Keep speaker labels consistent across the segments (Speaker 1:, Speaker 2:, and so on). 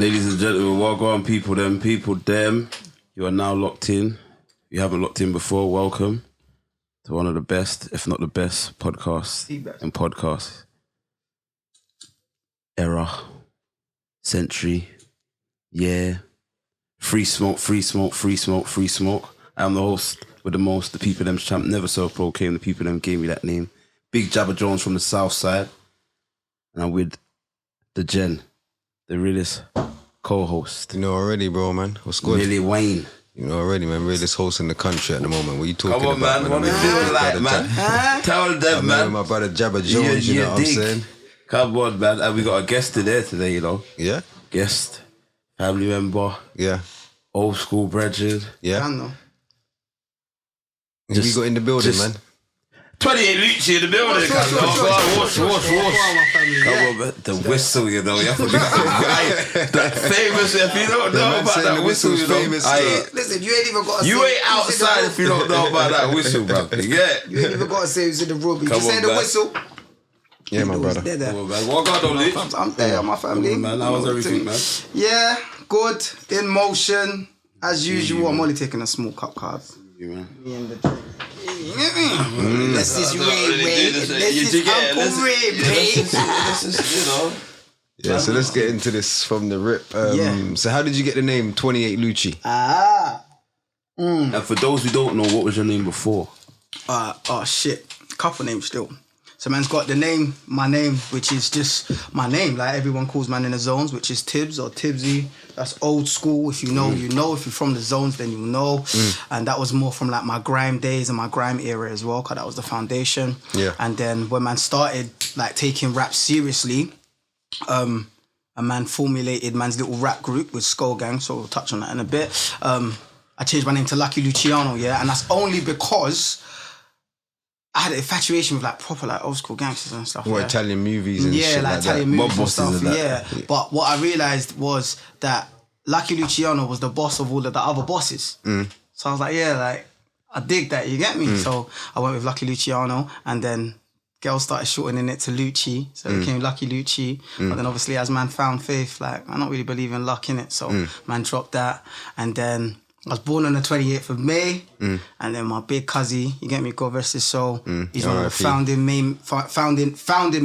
Speaker 1: Ladies and gentlemen, welcome, people, them. You are now locked in. If you haven't locked in before, welcome to one of the best, if not the best, podcasts in podcast era, century, yeah. 3Smoke. I'm the host with the most, the people them champ, never self-proclaimed, the people them gave me that name. Big Jabba Jones from the south side. And I'm with the the realest co-host.
Speaker 2: You know already, bro, man. What's good?
Speaker 1: Lily Wayne.
Speaker 2: You know already, man. Realest host in the country at the moment. What are you talking
Speaker 1: about? Come on, man. What do you feel like, man? Tell them, man.
Speaker 2: My brother Jabba Jones, you know what I'm saying?
Speaker 1: Come on, man. And we got a guest today, you know.
Speaker 2: Yeah?
Speaker 1: Guest, family member.
Speaker 2: Yeah.
Speaker 1: Old school brethren.
Speaker 2: Yeah. Who we got in the building, man?
Speaker 1: 28 Lucci in the building. Come on, man. The whistle, you know. You have to be the famous, if you don't know about that whistle, you know.
Speaker 3: Famous, listen, you ain't even got to
Speaker 1: You ain't outside if you don't know about that whistle, bro. Yeah.
Speaker 3: You ain't even got to say who's in the room. You just say the whistle.
Speaker 2: Yeah, my brother.
Speaker 1: Come on, man. What God, Luchi?
Speaker 3: I'm there, my family.
Speaker 1: Man, how was everything, man?
Speaker 3: Yeah, good. In motion. As usual, I'm only taking a small cup card. Me and the drink. This is Ray. This is Uncle Ray.
Speaker 1: This is, you know.
Speaker 2: Yeah, so let's get into this from the rip. So how did you get the name 28 Luchi?
Speaker 1: And for those who don't know, what was your name before?
Speaker 3: Couple names still. So man's got my name, which is just my name. Like everyone calls man in the zones, which is Tibbs or Tibbsy. That's old school. If you know, you know. If you're from the zones, then you know. And that was more from like my grime days and my grime era as well, because that was the foundation.
Speaker 2: Yeah.
Speaker 3: And then when man started like taking rap seriously, a man formulated man's little rap group with Skull Gang, so we'll touch on that in a bit. I changed my name to Lucky Luciano, yeah, and that's only because I had an infatuation with like proper like old school gangsters and stuff.
Speaker 2: What, Italian movies and shit like
Speaker 3: Italian
Speaker 2: that?
Speaker 3: movies and stuff, yeah. But what I realised was that Lucky Luciano was the boss of all of the other bosses. So I was like, yeah, like, I dig that, you get me? So I went with Lucky Luciano, and then girls started shortening it to Lucci, so it became Lucky Lucci. But then obviously as man found faith, like, I don't really believe in luck in it, so man dropped that. And then I was born on the 28th of May, and then my big cousin, you get me, God rest his soul, he's one of the founding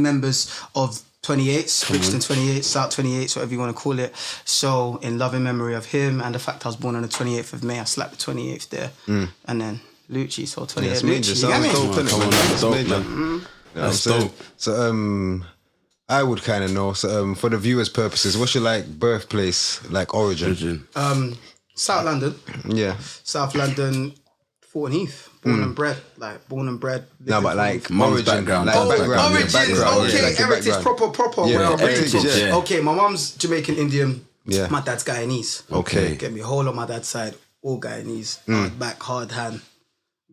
Speaker 3: members of 28s, Brixton 28, South 28, whatever you want to call it. So in loving memory of him and the fact I was born on the 28th of May, I slapped the 28th there, and then Lucci, so 28th Lucci, you get me?
Speaker 1: That's dope.
Speaker 2: So I would kind of know, so for the viewers' purposes, what's your like birthplace, like origin?
Speaker 3: South London.
Speaker 2: Yeah.
Speaker 3: South London, Thornton Heath. Born and bred.
Speaker 2: No, but like
Speaker 1: mum's background.
Speaker 2: Like
Speaker 3: origins,
Speaker 2: like
Speaker 3: heritage, proper.
Speaker 2: Yeah,
Speaker 3: heritage.
Speaker 2: yeah.
Speaker 3: Okay, my mum's Jamaican Indian.
Speaker 2: Yeah.
Speaker 3: My dad's Guyanese.
Speaker 2: Okay.
Speaker 3: Get me, whole on my dad's side, all Guyanese. Hard back, hard hand.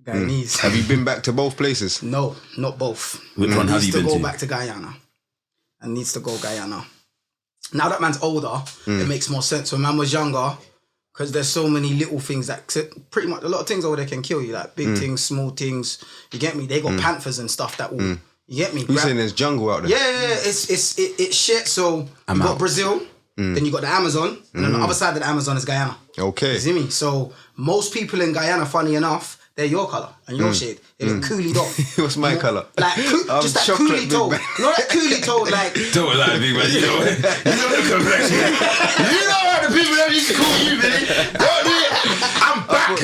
Speaker 3: Guyanese.
Speaker 2: Have you been back to both places?
Speaker 3: No, not both.
Speaker 1: Which one have you been to?
Speaker 3: Needs to go back to Guyana. And needs to go Guyana. Now that man's older, it makes more sense. When man was younger, because there's so many little things that pretty much a lot of things over there can kill you, like big things, small things. You get me? They got panthers and stuff that will. You get me?
Speaker 2: Who's saying there's jungle out there?
Speaker 3: Yeah, it's shit. So you got Brazil, then you got the Amazon, and on the other side of the Amazon is Guyana.
Speaker 2: Okay.
Speaker 3: You see me? So most people in Guyana, funny enough, they're your colour and your shade. They look coolly dope.
Speaker 2: What's my colour?
Speaker 3: Like just that coolie tone. Not that coolie tone, like.
Speaker 1: Don't lie to me, man. You know the complexion. You know how the people that used to call you, man. Don't do it. I'm back.
Speaker 2: I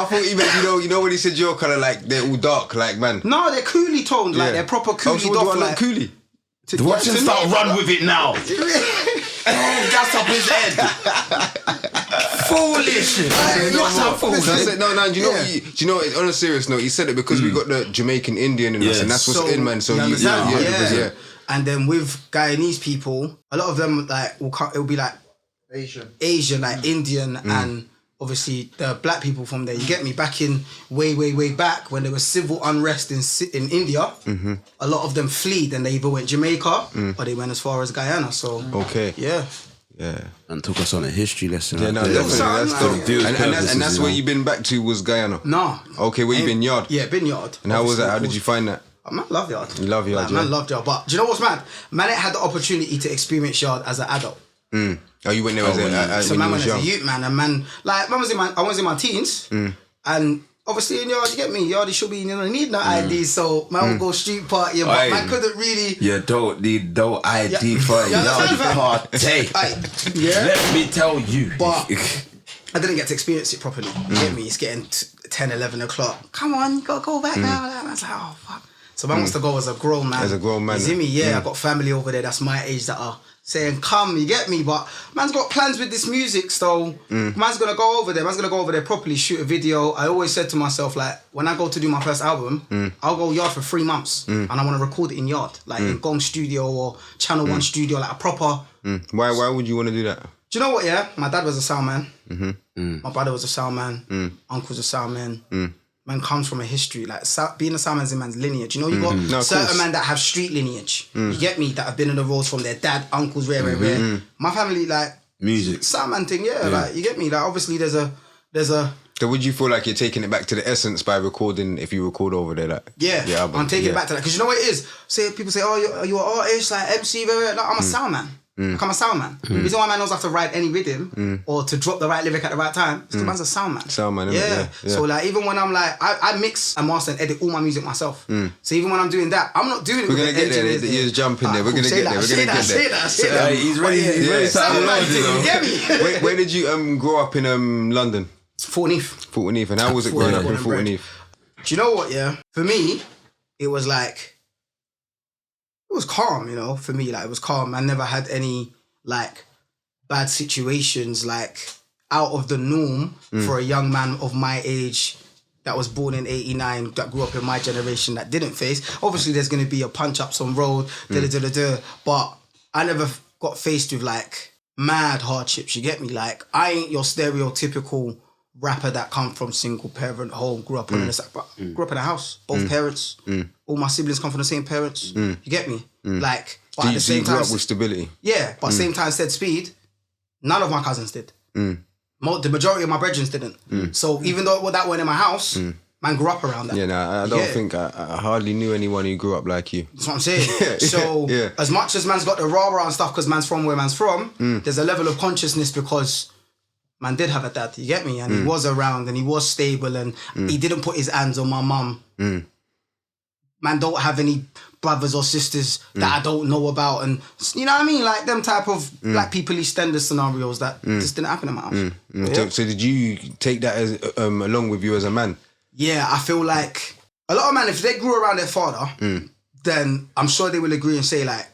Speaker 2: thought you meant, you know when he said your colour, like they're all dark, like man.
Speaker 3: No, they're coolie toned, like they're proper coolie
Speaker 2: so
Speaker 3: dope.
Speaker 2: Like coolie.
Speaker 1: Watch him start run with it now.
Speaker 3: That's up his head. Foolish. Do
Speaker 2: you know, on a serious note, he said it because we got the Jamaican Indian in us, and that's what's in, man. So
Speaker 3: yeah. And then with Guyanese people, a lot of them like it'll be like Asian, like Indian, and obviously the black people from there. You get me? Back in way back when there was civil unrest in India, a lot of them fled and they either went Jamaica or they went as far as Guyana. So
Speaker 2: yeah,
Speaker 1: and took us on a history lesson.
Speaker 2: Yeah, no, definitely. That's dope. And that's where you been back to was Guyana.
Speaker 3: No.
Speaker 2: Okay, where you been Yard?
Speaker 3: Yeah, been Yard.
Speaker 2: And how was that? How did you find that?
Speaker 3: Man, love Yard.
Speaker 2: You love Yard,
Speaker 3: Man, loved Yard. But do you know what's mad? Man, it had the opportunity to experience Yard as an adult.
Speaker 2: Oh, you went there
Speaker 3: So
Speaker 2: when
Speaker 3: man
Speaker 2: you
Speaker 3: went
Speaker 2: was
Speaker 3: as
Speaker 2: young.
Speaker 3: a youth man, and man, like man was I was in my teens, and obviously in yard, you get me, yard, should be, you know, need no ID, so man would go street party, but
Speaker 1: Aye.
Speaker 3: man couldn't really.
Speaker 1: You don't need no ID for
Speaker 3: Yeah,
Speaker 1: yard
Speaker 3: fam.
Speaker 1: party.
Speaker 3: Yeah.
Speaker 1: Let me tell you.
Speaker 3: But I didn't get to experience it properly. You get me? It's getting 10, 11 o'clock. Come on, you gotta go back now. And I was like, oh fuck. So man wants to go as a grown man.
Speaker 2: As a grown man.
Speaker 3: You see me? Yeah, I got family over there that's my age that are saying, come, you get me? But man's got plans with this music, so man's gonna go over there. Man's gonna go over there properly, shoot a video. I always said to myself, like, when I go to do my first album, I'll go yard for 3 months and I wanna record it in yard, like in Gong Studio or Channel 1 Studio, like a proper.
Speaker 2: Why would you want to do that?
Speaker 3: Do you know what, yeah? My dad was a sound man. My brother was a sound man. Uncle's a sound man. Man comes from a history, like being a sound man's in man's lineage. You know, you got certain men that have street lineage. You get me? That have been on the roads from their dad, uncles, rare. My family, like,
Speaker 1: music.
Speaker 3: sound man thing, like, you get me? Like, obviously there's a...
Speaker 2: So would you feel like you're taking it back to the essence by recording, if you record over there, like the album?
Speaker 3: I'm taking it back to that. Because you know what it is? People say, oh, you're an artist, like MC, like, I'm a sound man. Like, I'm a sound man. The reason why man knows how to ride any rhythm or to drop the right lyric at the right time is because man's a sound man.
Speaker 2: Sound man, innit? Yeah.
Speaker 3: So like, even when I'm like, I mix and master and edit all my music myself. So even when I'm doing that, I'm not doing it.
Speaker 2: We're gonna get there. You're jumping there. We're gonna get there. We're gonna get there.
Speaker 3: Say that.
Speaker 1: He's ready. He's ready to
Speaker 3: Sound man thing, you get me?
Speaker 2: Where did you grow up in London?
Speaker 3: Fort Neath.
Speaker 2: Fort Neath. And how was it growing up in Fort Neath?
Speaker 3: Do you know what? Yeah, for me, it was like, it was calm. You know, for me, like, it was calm. I never had any like bad situations, like out of the norm for a young man of my age that was born in 89, that grew up in my generation, that didn't face. Obviously there's going to be a punch ups on road, but I never got faced with like mad hardships, you get me? Like, I ain't your stereotypical rapper that come from single parent home, grew up in a house, both parents, all my siblings come from the same parents, you get me? Like, but at the same time,
Speaker 2: grew up with stability.
Speaker 3: Yeah, but same time, said speed, none of my cousins did. The majority of my brethren didn't. So even though that went in my house, man grew up around that.
Speaker 2: Yeah, I don't think I hardly knew anyone who grew up like you.
Speaker 3: That's what I'm saying. So as much as man's got the rah-rah and stuff because man's from where man's from, there's a level of consciousness because man did have a dad, you get me? And he was around and he was stable and he didn't put his hands on my mum. Man don't have any brothers or sisters that I don't know about, and you know what I mean, like them type of like people EastEnders scenarios that just didn't happen in my house.
Speaker 2: So did you take that as along with you as a man?
Speaker 3: Yeah, I feel like a lot of men, if they grew around their father, then I'm sure they will agree and say like,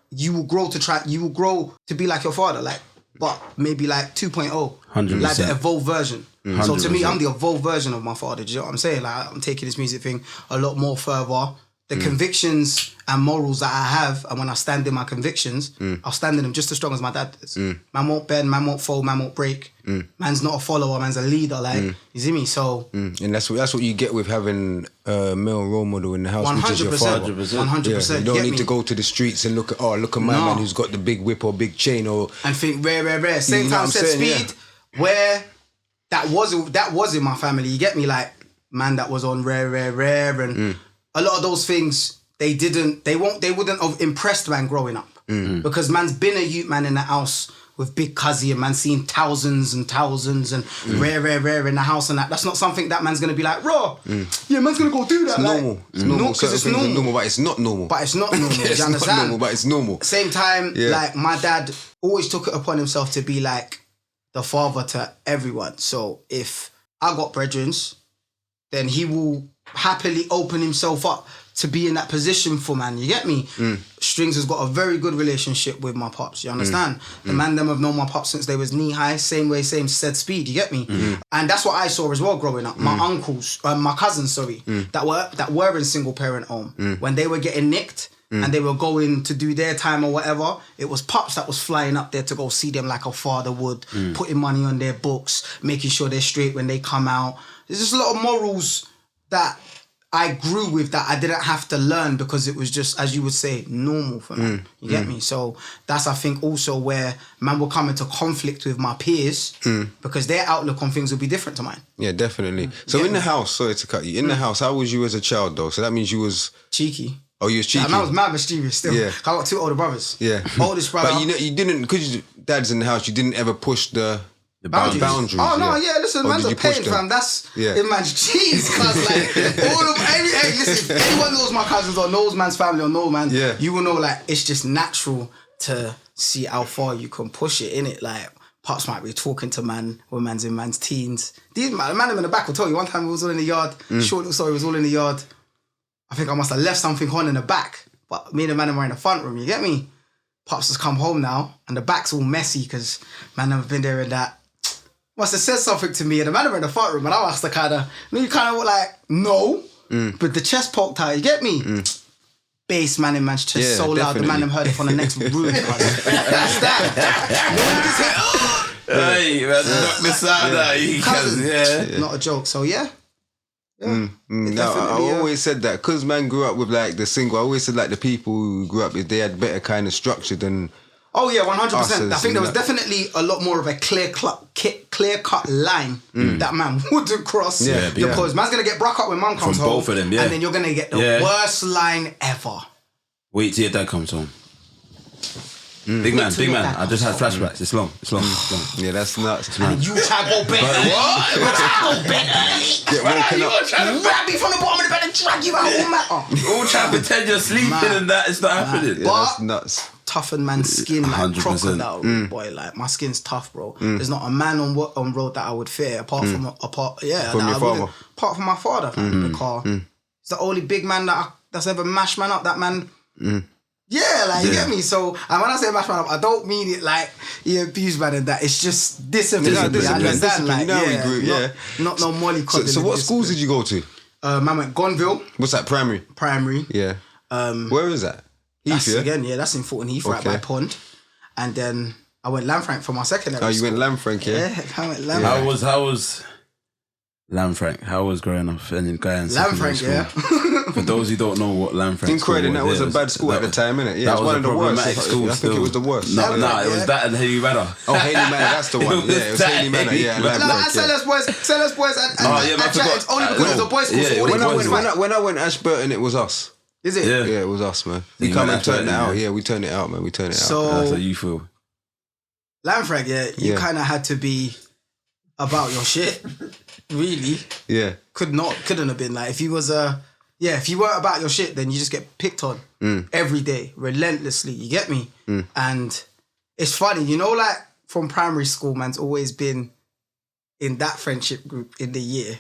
Speaker 3: you will grow to be like your father, like, but maybe like 2.0,
Speaker 1: 100%.
Speaker 3: like the evolved version.
Speaker 1: 100%.
Speaker 3: So to me, I'm the evolved version of my father. Do you know what I'm saying? Like, I'm taking this music thing a lot more further. The convictions and morals that I have, and when I stand in my convictions, I'll stand in them just as strong as my dad does. Man won't bend, man won't fold, man won't break. Man's not a follower, man's a leader. Like, you see me? So,
Speaker 2: and that's what you get with having a male role model in the house, which is your father.
Speaker 3: 100%.
Speaker 2: Yeah, you don't need to go to the streets and look at my man who's got the big whip or big chain
Speaker 3: and think rare. Same
Speaker 2: you know
Speaker 3: time, said
Speaker 2: saying?
Speaker 3: speed where that was in my family. You get me? Like, man, that was on rare, and a lot of those things they wouldn't have impressed man growing up because man's been a youth man in the house with big cuzzy and man seen thousands and rare in the house, and that's not something that man's gonna be like, raw. Yeah, man's gonna go do that.
Speaker 2: It's normal. It's normal.
Speaker 3: Because it's normal,
Speaker 2: but it's not normal.
Speaker 3: But it's not normal.
Speaker 2: It's
Speaker 3: you understand?
Speaker 2: not normal, but it's normal.
Speaker 3: Same time, like my dad always took it upon himself to be like the father to everyone. So if I got brethrens, then he will happily open himself up to be in that position for man. You get me? Strings has got a very good relationship with my pops. You understand? The man them have known my pops since they was knee high. Same said speed. You get me? And that's what I saw as well growing up. My uncles, my cousins, that were in single parent home, when they were getting nicked and they were going to do their time or whatever, it was pops that was flying up there to go see them like a father would, putting money on their books, making sure they're straight when they come out. There's just a lot of morals that I grew with that I didn't have to learn because it was just, as you would say, normal for me. You get me? So that's, I think, also where man will come into conflict with my peers because their outlook on things will be different to mine.
Speaker 2: Yeah, definitely. So in the house, sorry to cut you, in the house, how was you as a child though? So that means you was...
Speaker 3: cheeky.
Speaker 2: Oh, you was cheeky?
Speaker 3: I was mad mischievous still.
Speaker 2: Yeah.
Speaker 3: I got 2 older brothers.
Speaker 2: Yeah.
Speaker 3: Oldest brother.
Speaker 2: But you didn't, because dads in the house, you didn't ever push the boundaries.
Speaker 3: Oh no, listen, man's a pain, fam. That's in man's cheese, cause like listen, if anyone knows my cousins or knows man's family or know man, you will know like it's just natural to see how far you can push it, innit? Like Pops might be talking to man when man's in man's teens. These man in the back will tell you one time we was all in the yard, short little story, was all in the yard. I think I must have left something on in the back, but me and the man were in the front room, you get me? Pops has come home now and the back's all messy because man have been there and that. Must have said something to me and the man were in the front room and I asked the kind of like, no, but the chest poked out, you get me? Bass man in man's chest so loud, the man heard it from the next room. That's that.
Speaker 1: Hey, man, knock this out now.
Speaker 3: Not a joke, so yeah.
Speaker 2: No, I always said that because man grew up with like the single. I always said like the people who grew up, they had better kind of structure than.
Speaker 3: Oh yeah, 100%. I think there was definitely a lot more of a clear cut line that man wouldn't cross because man's gonna get broke up when mum comes
Speaker 1: from
Speaker 3: home,
Speaker 1: both of them,
Speaker 3: and then you're gonna get the worst line ever.
Speaker 1: Wait till your dad comes home. Big man. I just had flashbacks. It's long.
Speaker 2: Yeah, that's nuts.
Speaker 3: And you try to go bed early. You try to go bed early.
Speaker 2: Get woken up.
Speaker 3: Grab me from the bottom of the bed and drag you out all matter.
Speaker 1: All trying to pretend you're sleeping and that it's not happening.
Speaker 2: Yeah, that's nuts.
Speaker 3: Toughen man's skin like
Speaker 1: 100%.
Speaker 3: crocodile, boy. Like my skin's tough, bro. There's not a man on road that I would fear apart from my father, because he's the only big man that's ever mashed man up. That man. Yeah, like you get me. So, and when I say mash man up, I don't mean it like he abused man and that. It's just discipline.
Speaker 2: Discipline.
Speaker 3: Like,
Speaker 2: you know we grew,
Speaker 3: not no molly.
Speaker 2: So what schools did you go to?
Speaker 3: Man went Gonville.
Speaker 2: What's that? Primary.
Speaker 3: Yeah.
Speaker 2: Where is that? Heath,
Speaker 3: that's in Fulton Heath, right by Pond. And then I went Lanfranc for my secondary.
Speaker 2: Oh, you went Lanfranc,
Speaker 3: yeah? Yeah, I went Lanfranc.
Speaker 1: How was Lanfranc? How was growing up and in
Speaker 3: Lanfranc, yeah.
Speaker 1: For those who don't know what Lanfranc
Speaker 2: in Croydon, that was a bad school at the time, innit? Yeah, it was one of the worst. I think it was the worst.
Speaker 1: No, it was that and Haley Manor.
Speaker 2: Oh, Haley Manor, that's the one. Yeah, it was Haley Manor. Yeah,
Speaker 3: Sellers boys, and only because it was a boys school.
Speaker 2: When I went Ashburton, it was us.
Speaker 3: Is it?
Speaker 2: Yeah, it was us, man. We come and turn it out. Yeah, we turned it out, man. We turned it out.
Speaker 1: So that's how you feel.
Speaker 3: Lanfranc, you kind of had to be about your shit. Really?
Speaker 2: Yeah.
Speaker 3: Couldn't have been like if you was if you weren't about your shit, then you just get picked on every day, relentlessly. You get me? And it's funny, you know, like from primary school, man's always been in that friendship group in the year.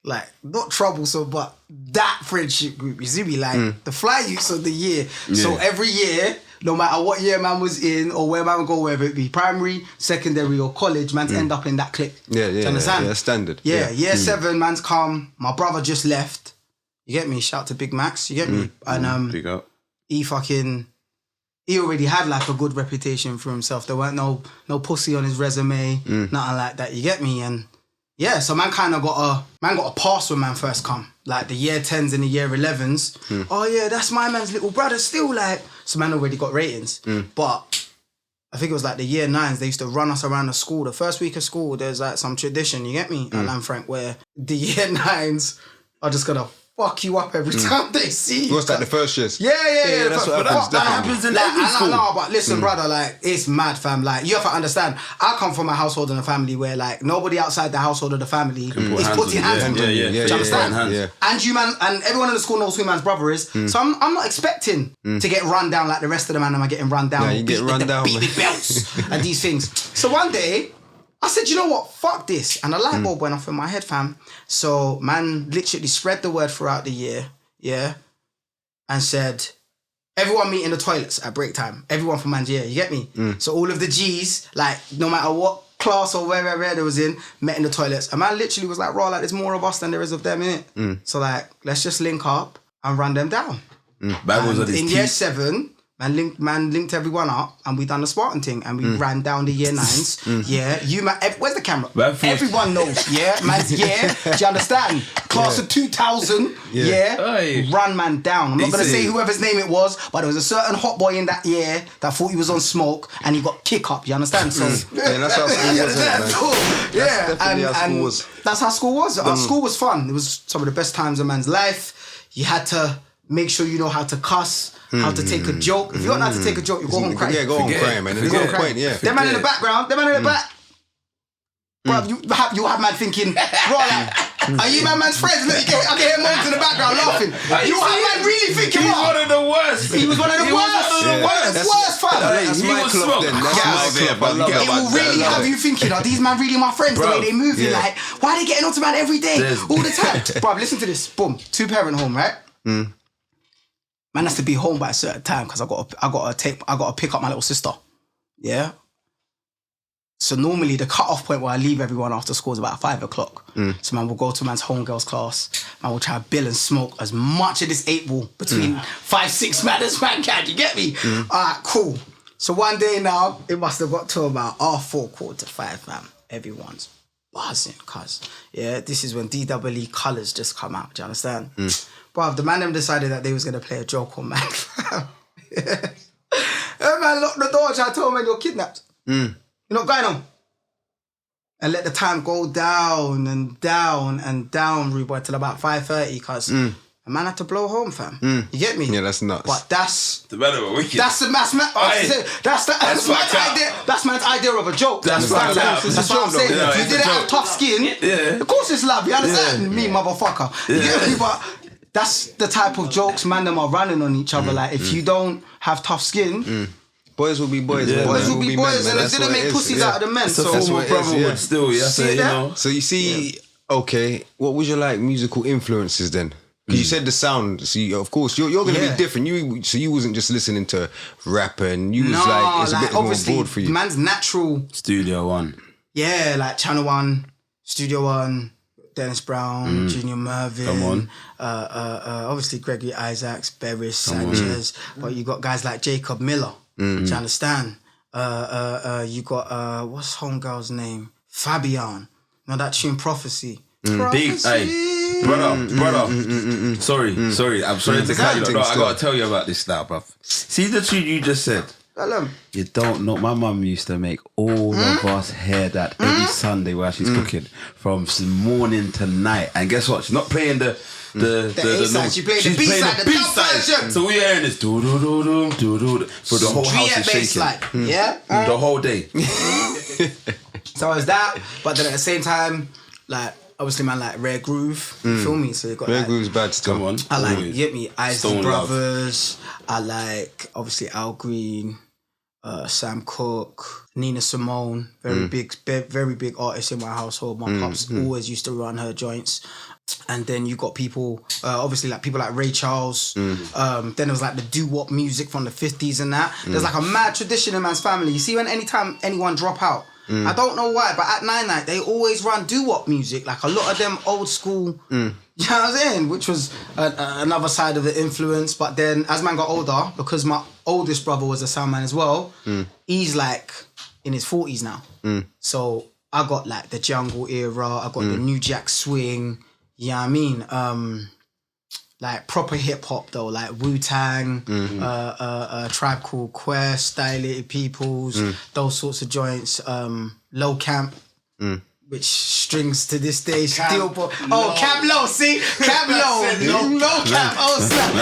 Speaker 3: Like, not troublesome, but that friendship group. You see me? Like, the fly youths of the year. Yeah. So every year, no matter what year man was in or where man would go, whether it be primary, secondary or college, man's end up in that clique.
Speaker 2: Yeah,
Speaker 3: do you understand?
Speaker 2: Yeah, standard.
Speaker 3: Yeah, year 7, man's come. My brother just left. You get me? Shout to Big Max. You get me? And
Speaker 1: Big up.
Speaker 3: He already had like a good reputation for himself. There weren't no pussy on his resume, nothing like that. You get me? And yeah, so man kind of got a pass when man first come. Like the year 10s and the year 11s. Oh yeah, that's my man's little brother still, like. So man already got ratings. But I think it was like the year 9s, they used to run us around the school. The first week of school, there's like some tradition, you get me? At Lanfranc, where the year 9s are just gonna fuck you up every time they see you.
Speaker 2: What's that, the first years?
Speaker 3: Yeah.
Speaker 2: That's what happens.
Speaker 1: That happens in every school.
Speaker 3: No, but listen, brother, like, it's mad, fam. Like, you have to understand, I come from a household and a family where, like, nobody outside the household of the family is putting hands on you. Do you understand? And you, man, and everyone in the school knows who man's brother is. So I'm not expecting to get run down like the rest of the man am getting run down.
Speaker 2: Yeah, you get run down,
Speaker 3: beat with belts and these things. So one day, I said, you know what? Fuck this. And a light bulb went off in my head, fam. So, man literally spread the word throughout the year, and said, everyone meet in the toilets at break time. Everyone from man's year, you get me? So all of the G's, like, no matter what class or wherever they was in, met in the toilets. And man literally was like, raw, like, there's more of us than there is of them, innit? So, like, let's just link up and run them down. In year 7... Man linked everyone up and we done the Spartan thing and we ran down the year 9s. Yeah, you man, where's the camera? Everyone knows, man's do you understand? Class of 2000, run man down. I'm not gonna say whoever's name it was, but there was a certain hot boy in that year that thought he was on smoke and he got kick up, you understand? So
Speaker 2: that's how school was,
Speaker 3: that's how school was. Our school was fun. It was some of the best times of man's life. You had to make sure you know how to cuss. how to take a joke. If you don't know how to take a joke, you go home crying.
Speaker 2: Yeah, go home crying, man. There's no point, yeah.
Speaker 3: Them man in the background, bro, you have man thinking, bro, like, are you my man's friends? Look, I can hear moans in the background laughing. You have man really thinking,
Speaker 1: He's one of the worst.
Speaker 3: He was one of the worst, fam.
Speaker 2: That's my club then. That's my club.
Speaker 3: It will really have you thinking, are these man really my friends? The way they moving, like, why are they getting onto man every day, all the time? Bro, listen to this. Boom, 2-parent home, right? Man has to be home by a certain time because I got to pick up my little sister. Yeah. So normally the cut-off point where I leave everyone after school is about 5 o'clock. So man will go to man's homegirls class. Man will try to bill and smoke as much of this 8-ball between 5-6 man as man can. You get me? Alright, cool. So one day now, it must have got to about 4, 4:45, man. Everyone's buzzing, cuz. Yeah, this is when DWE colours just come out. Do you understand? Bruv, the man them decided that they was going to play a joke on man. Yeah. That man locked the door, tried to tell man you're kidnapped. You're not going on. And let the time go down and down and down, rude boy, till about 5:30, because a man had to blow home, fam. You get me?
Speaker 2: Yeah, that's nuts.
Speaker 3: But that's
Speaker 1: The man were wicked.
Speaker 3: that's man's idea. That's man's idea of a joke.
Speaker 1: That's
Speaker 3: what I'm
Speaker 1: fucked
Speaker 3: saying.
Speaker 1: up.
Speaker 3: That's what I'm saying.
Speaker 1: Yeah,
Speaker 3: If you
Speaker 1: it's a
Speaker 3: didn't have
Speaker 1: joke.
Speaker 3: tough skin, of course it's love. You understand? Me, motherfucker. You get me? But that's the type of jokes man them are running on each other. Like if you don't have tough skin.
Speaker 2: Boys will be boys. Man.
Speaker 3: Boys will be boys,
Speaker 2: men, man.
Speaker 3: and they didn't make pussies out of the men.
Speaker 1: It's a
Speaker 3: So
Speaker 1: form
Speaker 2: what
Speaker 1: of
Speaker 2: it is,
Speaker 1: brotherhood still, you
Speaker 3: See
Speaker 1: you
Speaker 3: that?
Speaker 1: know.
Speaker 2: So you see, okay, what was your like musical influences then? Because you said the sound. So of course you're going to be different. You wasn't just listening to rap, and you was like it's a bit more broad for you.
Speaker 3: Man's natural.
Speaker 1: Studio One.
Speaker 3: Yeah, like Channel 1, Studio 1, Dennis Brown, Junior Mervin.
Speaker 1: Come on.
Speaker 3: Obviously Gregory Isaacs, Beres, Sanchez. But you got guys like Jacob Miller. Do you understand? You got what's homegirl's name? Fabian. Now that tune Prophecy.
Speaker 1: Big, hey, brother. Sorry. I'm sorry to cut you. No, I gotta tell you about this now, bruv. See the tune you just said. You don't know. My mum used to make all of us hear that every Sunday while she's cooking, from morning to night. And guess what? She's not playing the
Speaker 3: A-side. She's playing the B-side, the dub version.
Speaker 1: So we hearing this do for the whole house is shaking.
Speaker 3: Like, yeah,
Speaker 1: The whole day.
Speaker 3: So it's that, but then at the same time, like obviously man like Rare Groove, you feel me? So you got
Speaker 2: Rare
Speaker 3: like,
Speaker 2: Groove's bad still.
Speaker 1: Come on.
Speaker 3: I like,
Speaker 1: Always.
Speaker 3: you get me, Isley
Speaker 1: Stone Love.
Speaker 3: Brothers. I like obviously Al Green, Sam Cooke, Nina Simone, very big artist in my household. My pops always used to run her joints. And then you got people, obviously like people like Ray Charles. Then there was like the doo-wop music from the 50s and that. There's like a mad tradition in man's family. You see when anytime anyone drop out, I don't know why, but at 9 they always run doo-wop music. Like a lot of them old school, you know what I'm saying? Which was another side of the influence. But then as man got older, because my oldest brother was a sound man as well, he's like in his 40s now. So I got like the jungle era, I got the New Jack Swing. Yeah, I mean, like proper hip hop though, like Wu-Tang, Tribe Called Quest, Dilated Peoples, those sorts of joints. Low Camp, which strings to this day still. Camp Low, see? Camp Low, no Camp, snap.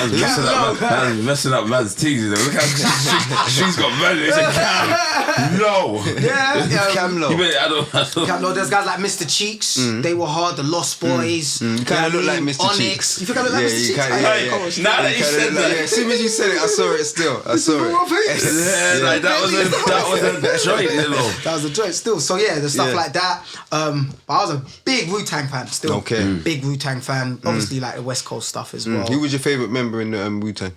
Speaker 1: Man's messing up man's teeth. Look how she's got money. It's a Cam Low.
Speaker 3: Yeah,
Speaker 2: Cam Low.
Speaker 1: I don't.
Speaker 3: Camp Low. There's guys like Mr. Cheeks. They were hard. The Lost Boys.
Speaker 2: You kind of look like Mr.
Speaker 3: Onyx.
Speaker 2: Cheeks.
Speaker 3: You think I look like Mr. Cheeks?
Speaker 1: Now that you said that,
Speaker 2: as soon as you said it, I saw it still. I saw it.
Speaker 1: Yeah, like that was a joint, you know.
Speaker 3: That was a joint still. So yeah, the stuff like that. But I was a big Wu-Tang fan still.
Speaker 2: Okay.
Speaker 3: Big Wu-Tang fan. Obviously like the West Coast stuff as well.
Speaker 2: Who was your favourite member in the Wu-Tang?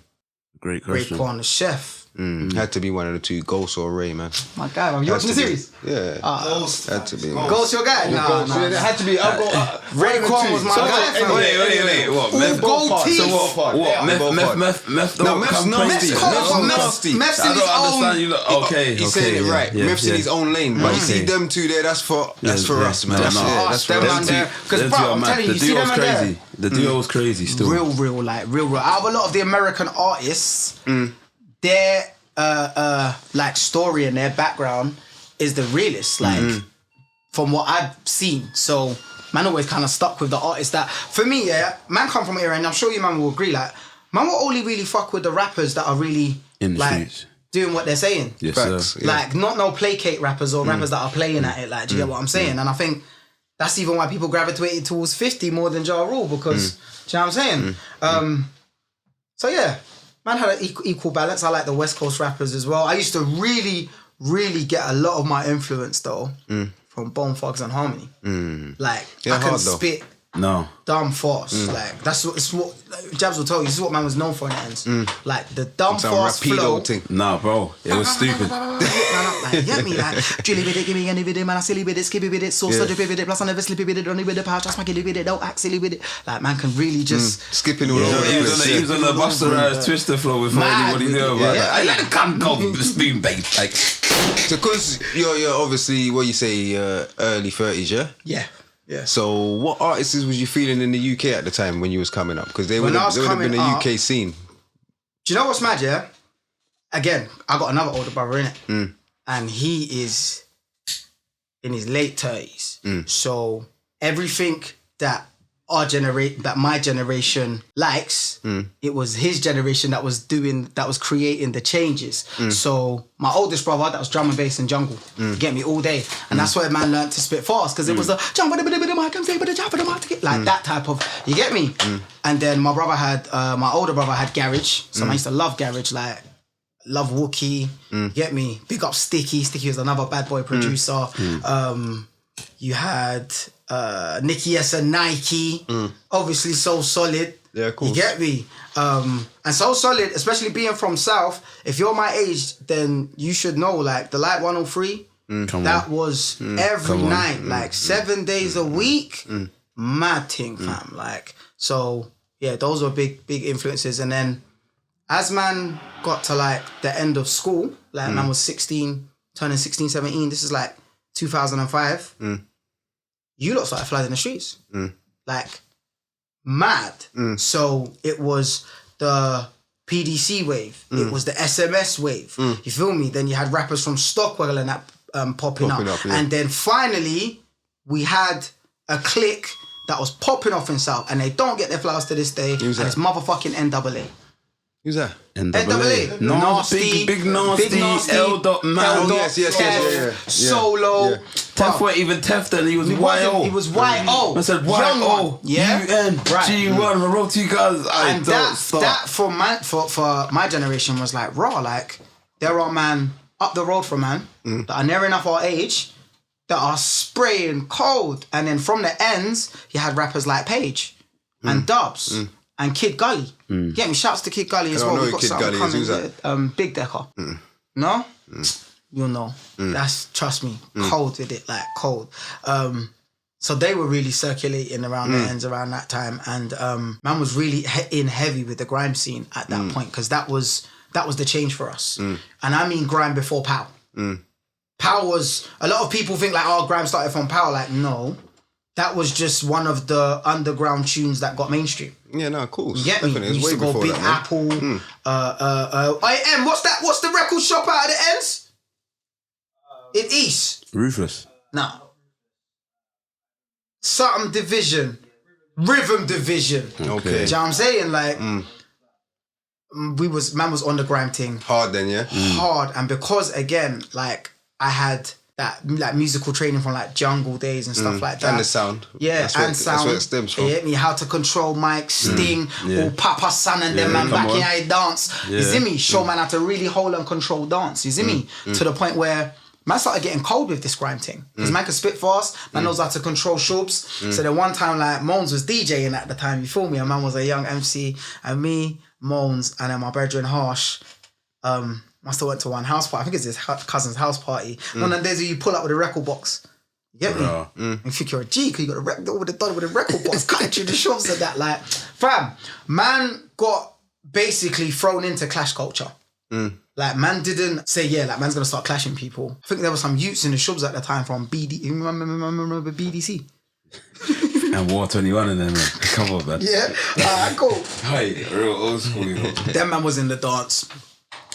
Speaker 1: Great question.
Speaker 3: Raekwon the Chef.
Speaker 2: Had to be one of the two, Ghost or Ray, man.
Speaker 3: My guy, man. You watching the series?
Speaker 2: Yeah.
Speaker 3: Ghost.
Speaker 2: Had to be.
Speaker 3: Ghost your guy? Nah.
Speaker 2: It had to be.
Speaker 3: Raekwon was my guy. fam.
Speaker 1: Wait. What?
Speaker 3: All gold teeth.
Speaker 1: Meth don't come
Speaker 2: nasty.
Speaker 1: nasty.
Speaker 3: Meth's
Speaker 1: I
Speaker 3: in his
Speaker 1: don't understand
Speaker 3: own.
Speaker 1: you. Okay.
Speaker 2: He's saying it right. Meth's in his own lane, but you see them two there. That's for us, man. That's for us.
Speaker 3: Because bro, I'm telling you, you see them man there.
Speaker 1: The duo was crazy still.
Speaker 3: Real. Out of a lot of the American artists, their like story and their background is the realest, like from what I've seen. So man always kind of stuck with the artists that, for me, man come from here, and I'm sure you man will agree, like man will only really fuck with the rappers that are really
Speaker 1: In the
Speaker 3: like
Speaker 1: streets.
Speaker 3: doing what they're saying.
Speaker 1: Yes,
Speaker 2: Facts,
Speaker 1: sir.
Speaker 2: yeah.
Speaker 3: Like not no placate rappers or rappers that are playing at it. Like, do you get what I'm saying? And I think that's even why people gravitated towards 50 more than Ja Rule because, do you know what I'm saying? So yeah, man had an equal balance. I like the West Coast rappers as well. I used to really, really get a lot of my influence though from Bone Thugs and Harmony. Like I can
Speaker 2: hard though.
Speaker 3: spit
Speaker 1: No.
Speaker 3: dumb fast. Like that's what it's what like, Jabs will tell you. This is what man was known for in the ends. Like the dumb
Speaker 2: Some
Speaker 3: fast flow.
Speaker 2: rapido thing.
Speaker 1: Nah, bro. It was stupid.
Speaker 3: Like, you get me? Like, drilly with it, give me any with it, man. I silly with it, skippy with it, so with it, plus I never slippy with it, don't with the pouch, I smack it with it, don't act silly with it. Like, man can really just
Speaker 2: Skipping all over
Speaker 1: He
Speaker 2: the
Speaker 1: was
Speaker 2: place.
Speaker 1: on the Busta Rhymes Twister flow before
Speaker 3: Mad
Speaker 1: anybody
Speaker 3: with
Speaker 1: knew
Speaker 3: it,
Speaker 1: about
Speaker 3: yeah.
Speaker 1: that. I let it come go spoon bait. Like,
Speaker 2: So, because you're obviously, what you say, early 30s, yeah?
Speaker 3: yeah.
Speaker 2: So, what artists was you feeling in the UK at the time when you was coming up? Because they would
Speaker 3: When I
Speaker 2: have
Speaker 3: was
Speaker 2: been a
Speaker 3: coming up-
Speaker 2: UK scene.
Speaker 3: Do you know what's mad, yeah? Again, I got another older brother in it. And he is in his late 30s. So everything that my generation likes, it was his generation that was creating the changes. So my oldest brother, that was drum and bass and jungle. You get me all day. And that's where man learned to spit fast because it was the jump with the mic and flip with the jump with the mic, like that type of, you get me? And then my older brother had garage. So I used to love garage, like love Wookie, get me? Big up Sticky. Sticky was another bad boy producer. You had Nicky S and Nike. Obviously So Solid.
Speaker 2: Yeah, cool.
Speaker 3: You get me? And So Solid, especially being from South, if you're my age, then you should know, like, the Light 103, that was every night, like 7 days a week. Mad thing, fam. Like, so, yeah, those were big influences. And then as man got to like the end of school, like man was 16, turning 16, 17, this is like 2005, you lot started flooding the streets. Like, mad. So it was the PDC wave. It was the SMS wave. You feel me? Then you had rappers from Stockwell and that popping up.
Speaker 2: Yeah.
Speaker 3: And then finally, we had a clique that was popping off in South, and they don't get their flowers to this day, and
Speaker 2: that?
Speaker 3: it's motherfucking NAA.
Speaker 2: Who's that?
Speaker 3: NAA.
Speaker 1: Nasty, big nasty, L. Dot man.
Speaker 2: Oh, yes, yeah.
Speaker 3: Solo.
Speaker 2: Yeah.
Speaker 1: Tef weren't even Tef then, he was YO.
Speaker 3: He was YO.
Speaker 1: I said
Speaker 3: Young
Speaker 1: YO,
Speaker 3: one. Yeah.
Speaker 1: UNG1, I wrote to you guys.
Speaker 3: And that for my generation was like raw. Like, there are man up the road from man that are near enough our age that are spraying cold. And then from the ends, you had rappers like Page and Dubs and Kid Gully. Get me? Shouts to Kid Gully as
Speaker 2: I don't
Speaker 3: well.
Speaker 2: know
Speaker 3: We've
Speaker 2: who
Speaker 3: got
Speaker 2: Kid
Speaker 3: something
Speaker 2: Gully is.
Speaker 3: coming.
Speaker 2: Who's that?
Speaker 3: Big Decker. No? You'll know. That's, trust me, cold with it, like cold. So they were really circulating around the ends around that time. And man was really in heavy with the grime scene at that point, because that was the change for us. And I mean grime before Pow. Pow was, a lot of people think like, oh, grime started from Pow. Like, no. That was just one of the underground tunes that got mainstream.
Speaker 2: Yeah, no, cool.
Speaker 3: You get me?
Speaker 2: Definitely.
Speaker 3: We
Speaker 2: It's
Speaker 3: used
Speaker 2: way
Speaker 3: to go
Speaker 2: before
Speaker 3: Big
Speaker 2: that, man.
Speaker 3: Apple. What's that? What's the record shop out of the ends? In East.
Speaker 1: Ruthless.
Speaker 3: Nah. Something Division. Rhythm Division.
Speaker 2: Okay.
Speaker 3: Do you know what I'm saying? Like, man was on the grime thing.
Speaker 2: Hard then, yeah?
Speaker 3: Hard. And because, again, like, I had that like musical training from like jungle days and stuff like that.
Speaker 2: And the sound.
Speaker 3: Yeah,
Speaker 2: That's where
Speaker 3: sound.
Speaker 2: That's where it stems from.
Speaker 3: You hit me? How to control mic, Sting, or Papa San and them man back in how you dance. You see me? Show man how to really hold and control dance. You see me? To the point where man started getting cold with this grime thing. Because man can spit fast, man knows how to control shoops. So then one time like Moans was DJing at the time, you feel me? And man was a young MC. And me, Moans, and then my brethren Harsh, must have went to one house party. I think it's his cousin's house party. One of them days where you pull up with a record box. You get me? And you think you're a G because you got a record with a record box cutting through the shops and that. Like, fam, man got basically thrown into clash culture. Like, man didn't say, yeah, like, man's going to start clashing people. I think there were some youths in the shops at the time from BD. You remember BDC?
Speaker 1: And War 21 and then, man. Come on, man.
Speaker 3: Yeah. Alright, cool.
Speaker 1: Hey, real old school, you know.
Speaker 3: That man was in the dance.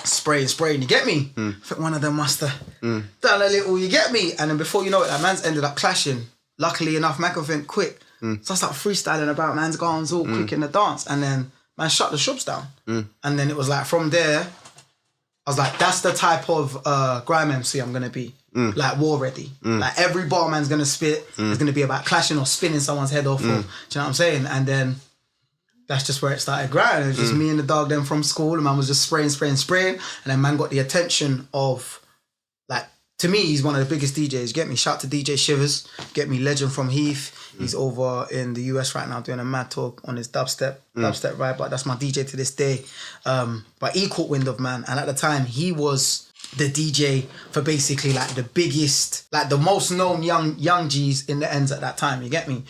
Speaker 3: Spraying, you get me? I think one of them must have done a little, you get me? And then before you know it, that man's ended up clashing. Luckily enough, man can think quick. So I start freestyling about man's guns all quick in the dance. And then man shut the shops down. And then it was like from there, I was like, that's the type of grime MC I'm gonna be. Like war ready. Like every barman's gonna spit. It's gonna be about clashing or spinning someone's head off. Or, do you know what I'm saying? And then that's just where it started grinding. It was just me and the dog then from school. And man was just spraying. And then man got the attention of, like, to me, he's one of the biggest DJs. Get me? Shout to DJ Shivers. Get me, legend from Heath. He's over in the US right now doing a mad talk on his dubstep ride. But that's my DJ to this day. But he caught wind of man. And at the time, he was the DJ for basically like the biggest, like the most known young G's in the ends at that time. You get me?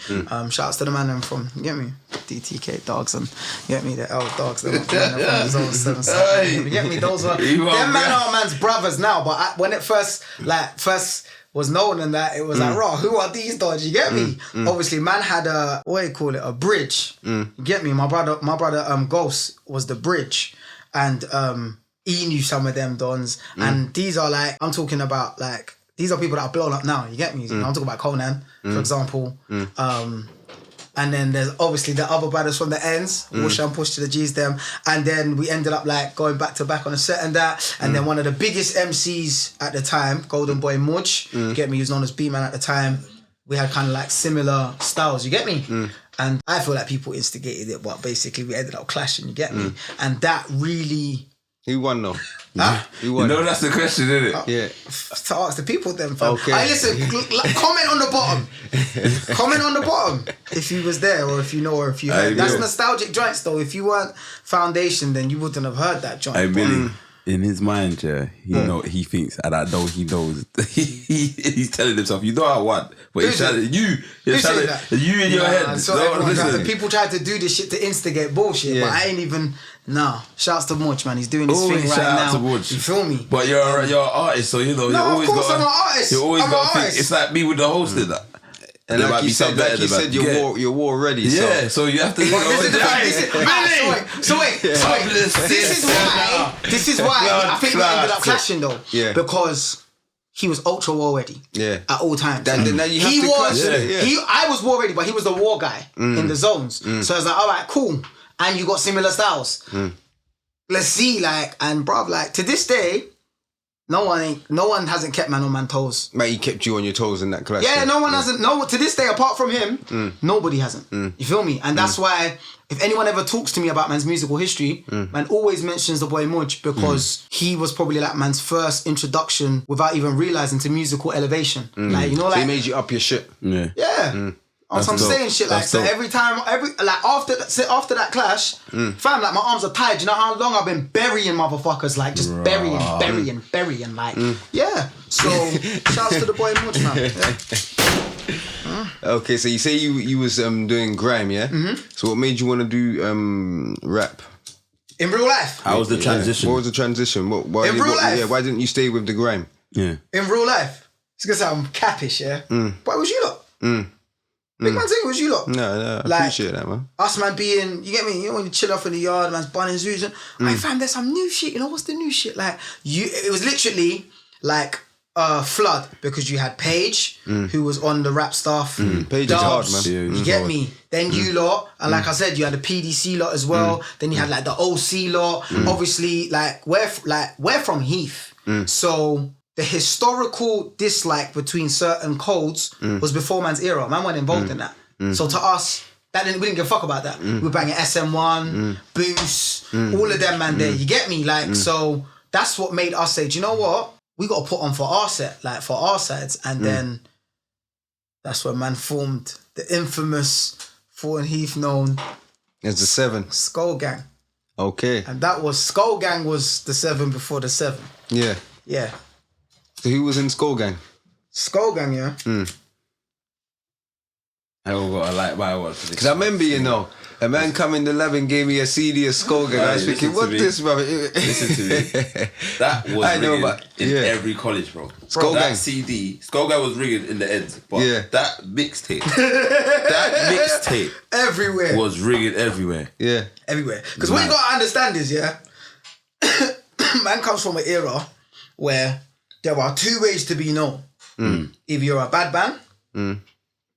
Speaker 3: Shouts to the man them from, you get me? DTK dogs and you get me, the L dogs. Them from his own 7 you get me? Those are them man are man's brothers now. But when it first was known and that, it was like, raw, who are these dogs? You get me? Obviously, man had a, what do you call it? A bridge. You get me? My brother Ghost was the bridge. And he knew some of them dons. And these are like, I'm talking about like, these are people that are blown up now. You get me? I'm talking about Conan, for example. And then there's obviously the other brothers from the ends, Wash and Push to the G's them. And then we ended up like going back to back on a set and that. And then one of the biggest MCs at the time, Golden Boy Mudge, you get me, he was known as B-Man at the time. We had kind of like similar styles, you get me? And I feel like people instigated it, but basically we ended up clashing, you get me? And that really...
Speaker 2: Who won though?
Speaker 3: Huh?
Speaker 2: Who won?
Speaker 1: You know that's the question, isn't it?
Speaker 2: Yeah.
Speaker 3: To ask the people then, fam.
Speaker 2: Okay.
Speaker 3: Hey, listen, comment on the bottom. Comment on the bottom if you was there or if you know or if you heard. That's nostalgic joints though. If you weren't Foundation, then you wouldn't have heard that joint.
Speaker 1: Hey, Billy, in his mind, he thinks, and I know he knows. He's telling himself, you know I won. But he's trying to, you in your head.
Speaker 3: The people tried to do this shit to instigate bullshit, but I ain't even... Nah, shouts to Mudge, man. He's doing his thing right now. You feel me?
Speaker 1: But you're an artist, so you know.
Speaker 3: No, of course I'm an artist.
Speaker 1: You always got to think. It's like me with the hosting that.
Speaker 2: And like you said, you're war ready.
Speaker 1: Yeah, so you have to.
Speaker 3: So wait. This is why I think we ended up clashing though.
Speaker 2: Yeah.
Speaker 3: Because he was ultra war ready. Yeah. At all times.
Speaker 2: Now you have to clash it.
Speaker 3: I was war ready, but he was the war guy in the zones. So I was like, all right, cool. And you got similar styles. Let's see, like, and bruv, like, to this day, no one hasn't kept man on man toes.
Speaker 2: Mate, he kept you on your toes in that class.
Speaker 3: Yeah, no one hasn't. No, to this day, apart from him, nobody hasn't. You feel me? And that's why, if anyone ever talks to me about man's musical history, man always mentions the boy Mudge because he was probably like man's first introduction without even realizing to musical elevation. Like, you know, like,
Speaker 2: so he made you up your shit.
Speaker 3: Yeah. I'm saying shit like, so every time, like after that clash, fam, like my arms are tired. You know how long I've been burying motherfuckers, like just burying, like, yeah. So shouts to the boy Mudge, man.
Speaker 2: Okay, so you say you was doing grime, yeah? So what made you want to do rap?
Speaker 3: In real life?
Speaker 1: How was the transition?
Speaker 2: What was the transition? Why didn't you stay with the grime?
Speaker 1: Yeah.
Speaker 3: In real life? It's because I'm cappish, yeah? But it was you lot. Big man thing, it was you lot.
Speaker 2: No, I
Speaker 3: like,
Speaker 2: appreciate that, man.
Speaker 3: Us, man, being, you get me? You know when you chill off in the yard, man's bunning zoos. Like, fam, there's some new shit. You know, what's the new shit? Like, it was literally like flood because you had Paige, who was on the rap stuff.
Speaker 2: Paige is hard, man.
Speaker 3: You get me? Then you lot, and like I said, you had the PDC lot as well. Then you had like the OC lot. Obviously, like we're from Heath, so the historical dislike between certain codes was before man's era. Man wasn't involved in that. So to us, we didn't give a fuck about that. We were banging SM1, Boost, all of them, man. There, you get me? Like, so that's what made us say, do you know what? We got to put on for our set, like for our sides, and then that's when man formed the infamous Thornton Heath known
Speaker 2: as the 7
Speaker 3: Skull Gang.
Speaker 2: Okay,
Speaker 3: and that was Skull Gang was the 7 before the 7. Yeah.
Speaker 2: So who was in Skull Gang?
Speaker 3: Skull Gang, yeah.
Speaker 1: I got to like my watch.
Speaker 2: Because I remember, you know, a man come in the lab and gave me a CD of Skull Gang. I was thinking, what this, bro?
Speaker 1: Listen to me. That was in every college, bro.
Speaker 2: Skull Gang.
Speaker 1: That CD, Skull Gang was rigged in the ends. But that mixtape,
Speaker 3: everywhere
Speaker 1: was rigged everywhere.
Speaker 2: Yeah.
Speaker 3: Everywhere. Because what you got to understand is, man comes from an era where there are 2 ways to be known. Either you're a bad man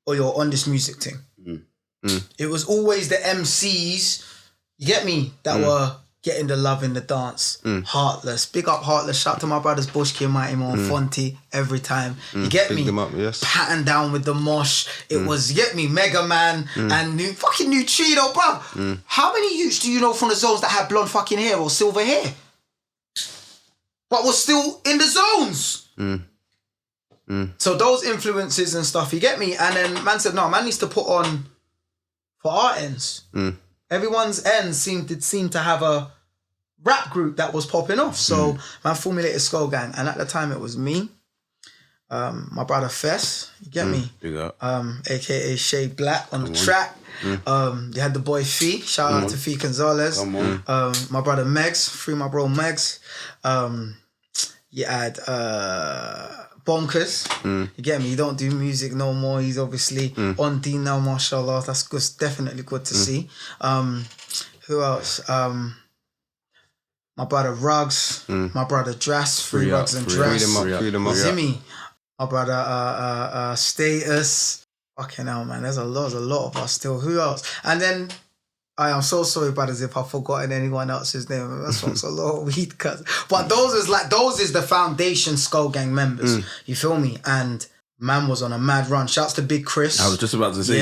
Speaker 3: or you're on this music thing. It was always the MCs you get me, that were getting the love in the dance. Heartless. Big up Heartless. Shout out to my brothers Bushki and Mighty Mo and Fonty every time. You get
Speaker 2: Big
Speaker 3: me?
Speaker 2: them up, yes.
Speaker 3: Patting down with the mosh. It was, you get me, Mega Man and fucking Neutrino, bruv. How many youths do you know from the zones that had blonde fucking hair or silver hair? But was still in the zones. So those influences and stuff, you get me? And then man said, no, man needs to put on for our ends. Everyone's ends seemed to have a rap group that was popping off. So man formulated Skull Gang. And at the time it was me, my brother Fess, you get me?
Speaker 1: Big up.
Speaker 3: AKA Shade Black on the track. You had the boy Fee, shout out to Fee Gonzalez. My brother Megs, free my bro Megs. You had Bonkers. You get me? He don't do music no more. He's obviously on D now, mashallah. That's good, definitely good to see. Who else? My brother Ruggs, my brother Dress, Free Ruggs and Dress.
Speaker 2: Free them up.
Speaker 3: See me? My brother Status. Fucking hell, man. There's a lot of us still. Who else? And then I am so sorry, brothers, if I've forgotten anyone else's name. That song's a lot of weed cuts. But those is the foundation Skull Gang members. You feel me? And man was on a mad run. Shouts to Big Chris.
Speaker 1: I was just about to say,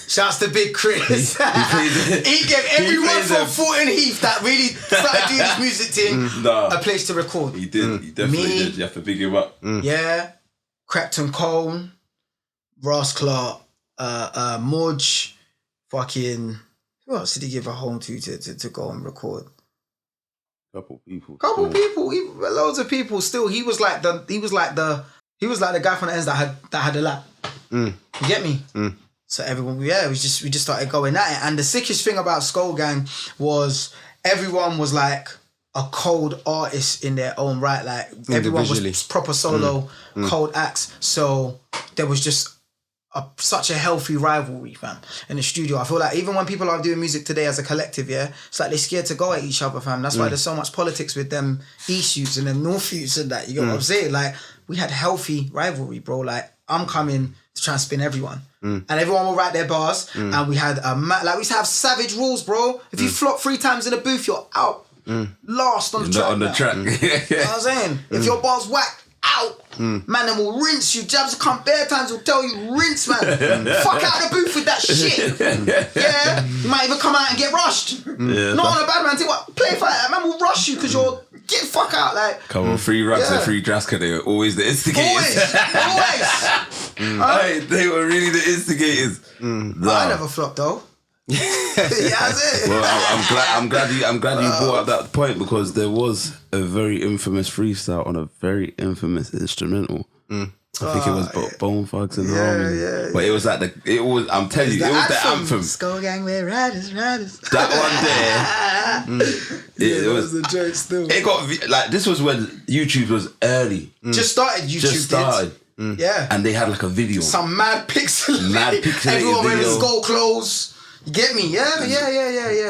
Speaker 3: Shouts to Big Chris. He gave everyone from Fulton Heath that really started doing this music thing a place to record.
Speaker 1: He did. He definitely did. You have to big him up.
Speaker 3: Yeah. Crepton Cole, Ross Clark, Mudge, fucking... Who else did he give a home to go and record?
Speaker 1: Couple people,
Speaker 3: loads of people. Still, he was like the guy from the ends that had the lap. You get me? So everyone, we just started going at it. And the sickest thing about Skull Gang was everyone was like a cold artist in their own right. Like everyone was proper solo, cold acts. So there was just such a healthy rivalry, fam, in the studio. I feel like even when people are doing music today as a collective, it's like they're scared to go at each other, fam. That's why there's so much politics with them East youths and them North youths and that. You get what I'm saying? Like, we had healthy rivalry, bro. Like, I'm coming to try and spin everyone. And everyone will write their bars. And we had we used to have savage rules, bro. If you flop 3 times in a booth, you're out. Last on the track.
Speaker 1: On the track.
Speaker 3: You know what I'm saying? If your bar's whack, out. Man, then will rinse you. Jabs come bare times will tell you, rinse, man. Fuck out the booth with that shit. Yeah? You might even come out and get rushed. Not on a bad man thing. What? Play fight. That man will rush you because you're get the fuck out. Like,
Speaker 1: come on, Free Rugs and Free Draska, they were always the instigators. Always. They were really the instigators.
Speaker 3: But I never flopped though. That's it.
Speaker 1: Well, I'm glad you brought up that point, because there was a very infamous freestyle on a very infamous instrumental. I think it was Bone Thugs and Harmony. But it was like I'm telling you, it was the anthem.
Speaker 3: Skull Gang, we're riders.
Speaker 1: That one there. It was
Speaker 3: the joke still.
Speaker 1: It got like, this was when YouTube was early.
Speaker 3: Just started. Yeah.
Speaker 1: And they had like a video.
Speaker 3: Some mad pixelated
Speaker 1: video.
Speaker 3: Everyone wearing skull clothes. You get me? Yeah.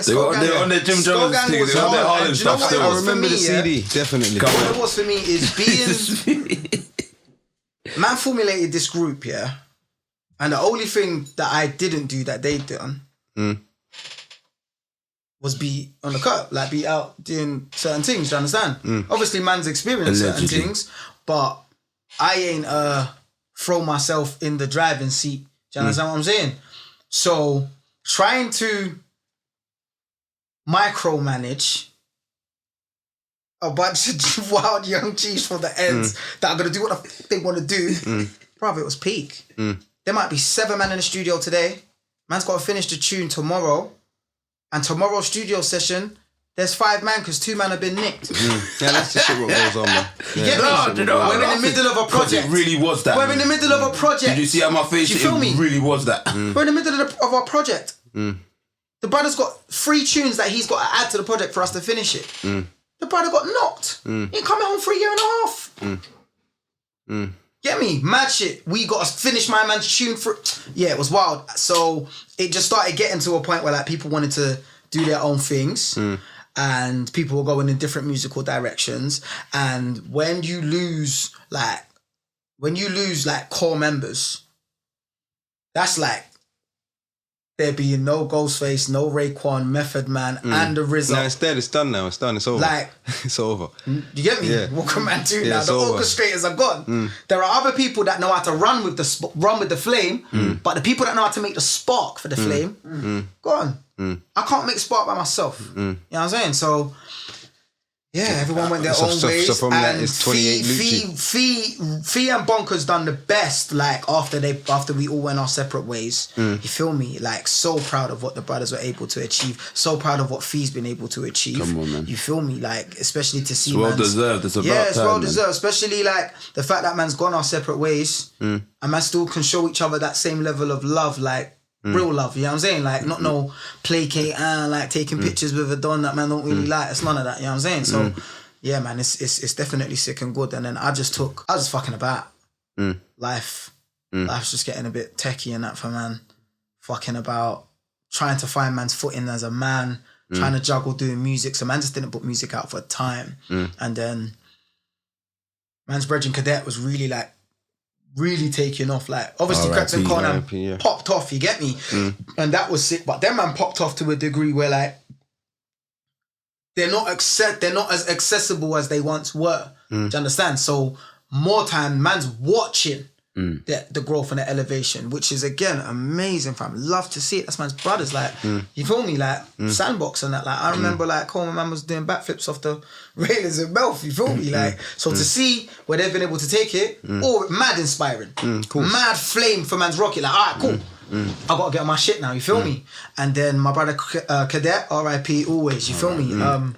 Speaker 1: They were on their Jim Jones thing. They were on their Harlem stuff still.
Speaker 2: I remember the CD, definitely.
Speaker 3: What it was for me is being... Man formulated this group, yeah? And the only thing that I didn't do that they done was be on the cut, like be out doing certain things, do you understand? Obviously, man's experienced certain things, but I ain't throw myself in the driving seat. Do you understand what I'm saying? So... trying to micromanage a bunch of wild young G's from the ends that are going to do what they want to do. Bruv, it was peak. There might be 7 men in the studio today. Man's got to finish the tune tomorrow. And tomorrow's studio session, there's 5 men because 2 men have been nicked.
Speaker 2: Yeah, that's just what goes on, man.
Speaker 3: You get me? We're in the middle of a project.
Speaker 1: It really was that.
Speaker 3: We're in the middle of a project.
Speaker 1: Did you see how my face?
Speaker 3: You feel me?
Speaker 1: It really was that.
Speaker 3: We're in the middle of our project. The brother's got 3 tunes that he's got to add to the project for us to finish it. The brother got knocked. He coming home for a year and a half. Get me? Mad shit. We got to finish my man's tune for... Yeah, it was wild. So it just started getting to a point where like people wanted to do their own things. And people were going in different musical directions. And when you lose core members, that's like there being no Ghostface, no Raekwon, Method Man, and the RZA.
Speaker 2: No, instead it's done now. It's done. It's over.
Speaker 3: Like,
Speaker 2: it's over.
Speaker 3: You get me?
Speaker 2: Yeah.
Speaker 3: Walker Man 2 now.
Speaker 2: it's
Speaker 3: The
Speaker 2: over.
Speaker 3: orchestrators are gone. There are other people that know how to run with the flame, but the people that know how to make the spark for the flame, gone. I can't make spark by myself. You know what I'm saying? So, yeah, everyone went their own ways.
Speaker 2: So from that is 28
Speaker 3: Fee and Bonkers done the best, like, after we all went our separate ways. You feel me? Like, so proud of what the brothers were able to achieve. So proud of what Fee's been able to achieve.
Speaker 1: Come on, man.
Speaker 3: You feel me? Like, especially to see
Speaker 1: It's well deserved. It's about time,
Speaker 3: it's well
Speaker 1: man.
Speaker 3: deserved. Especially, like, the fact that man's gone our separate ways. And man still can show each other that same level of love, like, real love, you know what I'm saying? Like, not no placate and like taking pictures with a don that man don't really like. It's none of that, you know what I'm saying? So, yeah, man, it's definitely sick and good. And then I was just fucking about. Life. Life's just getting a bit techie and that for man. Fucking about trying to find man's footing as a man, trying to juggle doing music. So man just didn't put music out for a time. And then man's Brethren Cadet was really like, really taking off. Like, obviously Captain Conan popped off, you get me? And that was sick. But then man popped off to a degree where like they're not as accessible as they once were. Do you understand? So more time man's watching the growth and the elevation, which is again amazing, fam. Love to see it. That's man's brothers. Like, you feel me? Like sandbox and that. Like, I remember like Coleman man was doing backflips off the railings in Belf. You feel me? Like, so to see where they've been able to take it, mad inspiring. Cool. Mad flame for man's rocket. Like, all right, cool. I gotta get on my shit now. You feel me? And then my brother Cadet, R.I.P. always. You feel me?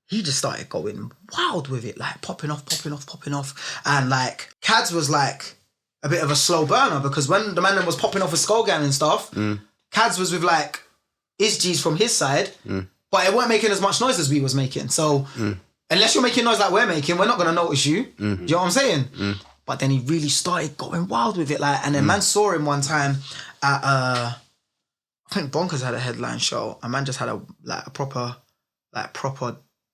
Speaker 3: He just started going wild with it, like popping off. And like, Cads was like a bit of a slow burner because when the man then was popping off with Skullgang and stuff, Cads was with like his G's from his side, but it weren't making as much noise as we was making. So unless you're making noise like we're making, we're not gonna notice you. Do you know what I'm saying? But then he really started going wild with it, like, and then man saw him one time at I think Bonkers had a headline show, and man just had a proper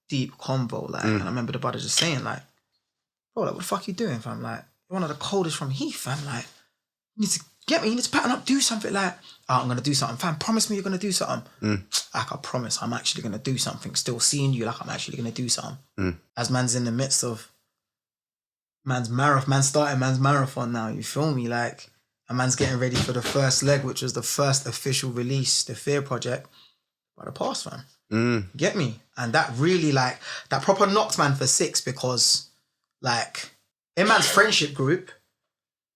Speaker 3: deep convo, like, and I remember the brother just saying like, bro, like, what the fuck you doing, fam? Like, you're one of the coldest from Heath, fam. Like, you need to get me, you need to pattern up, do something. Like, I'm gonna do something, fam. Promise me you're gonna do something. Like, I promise I'm actually gonna do something. Still seeing you, like, I'm actually gonna do something. As man's in the midst of man's starting man's marathon now, you feel me? Like, and man's getting ready for the first leg, which was the first official release, the Fear Project, by the past, fam. Get me? And that really, like, that proper knocked man for 6 because, like, in man's friendship group,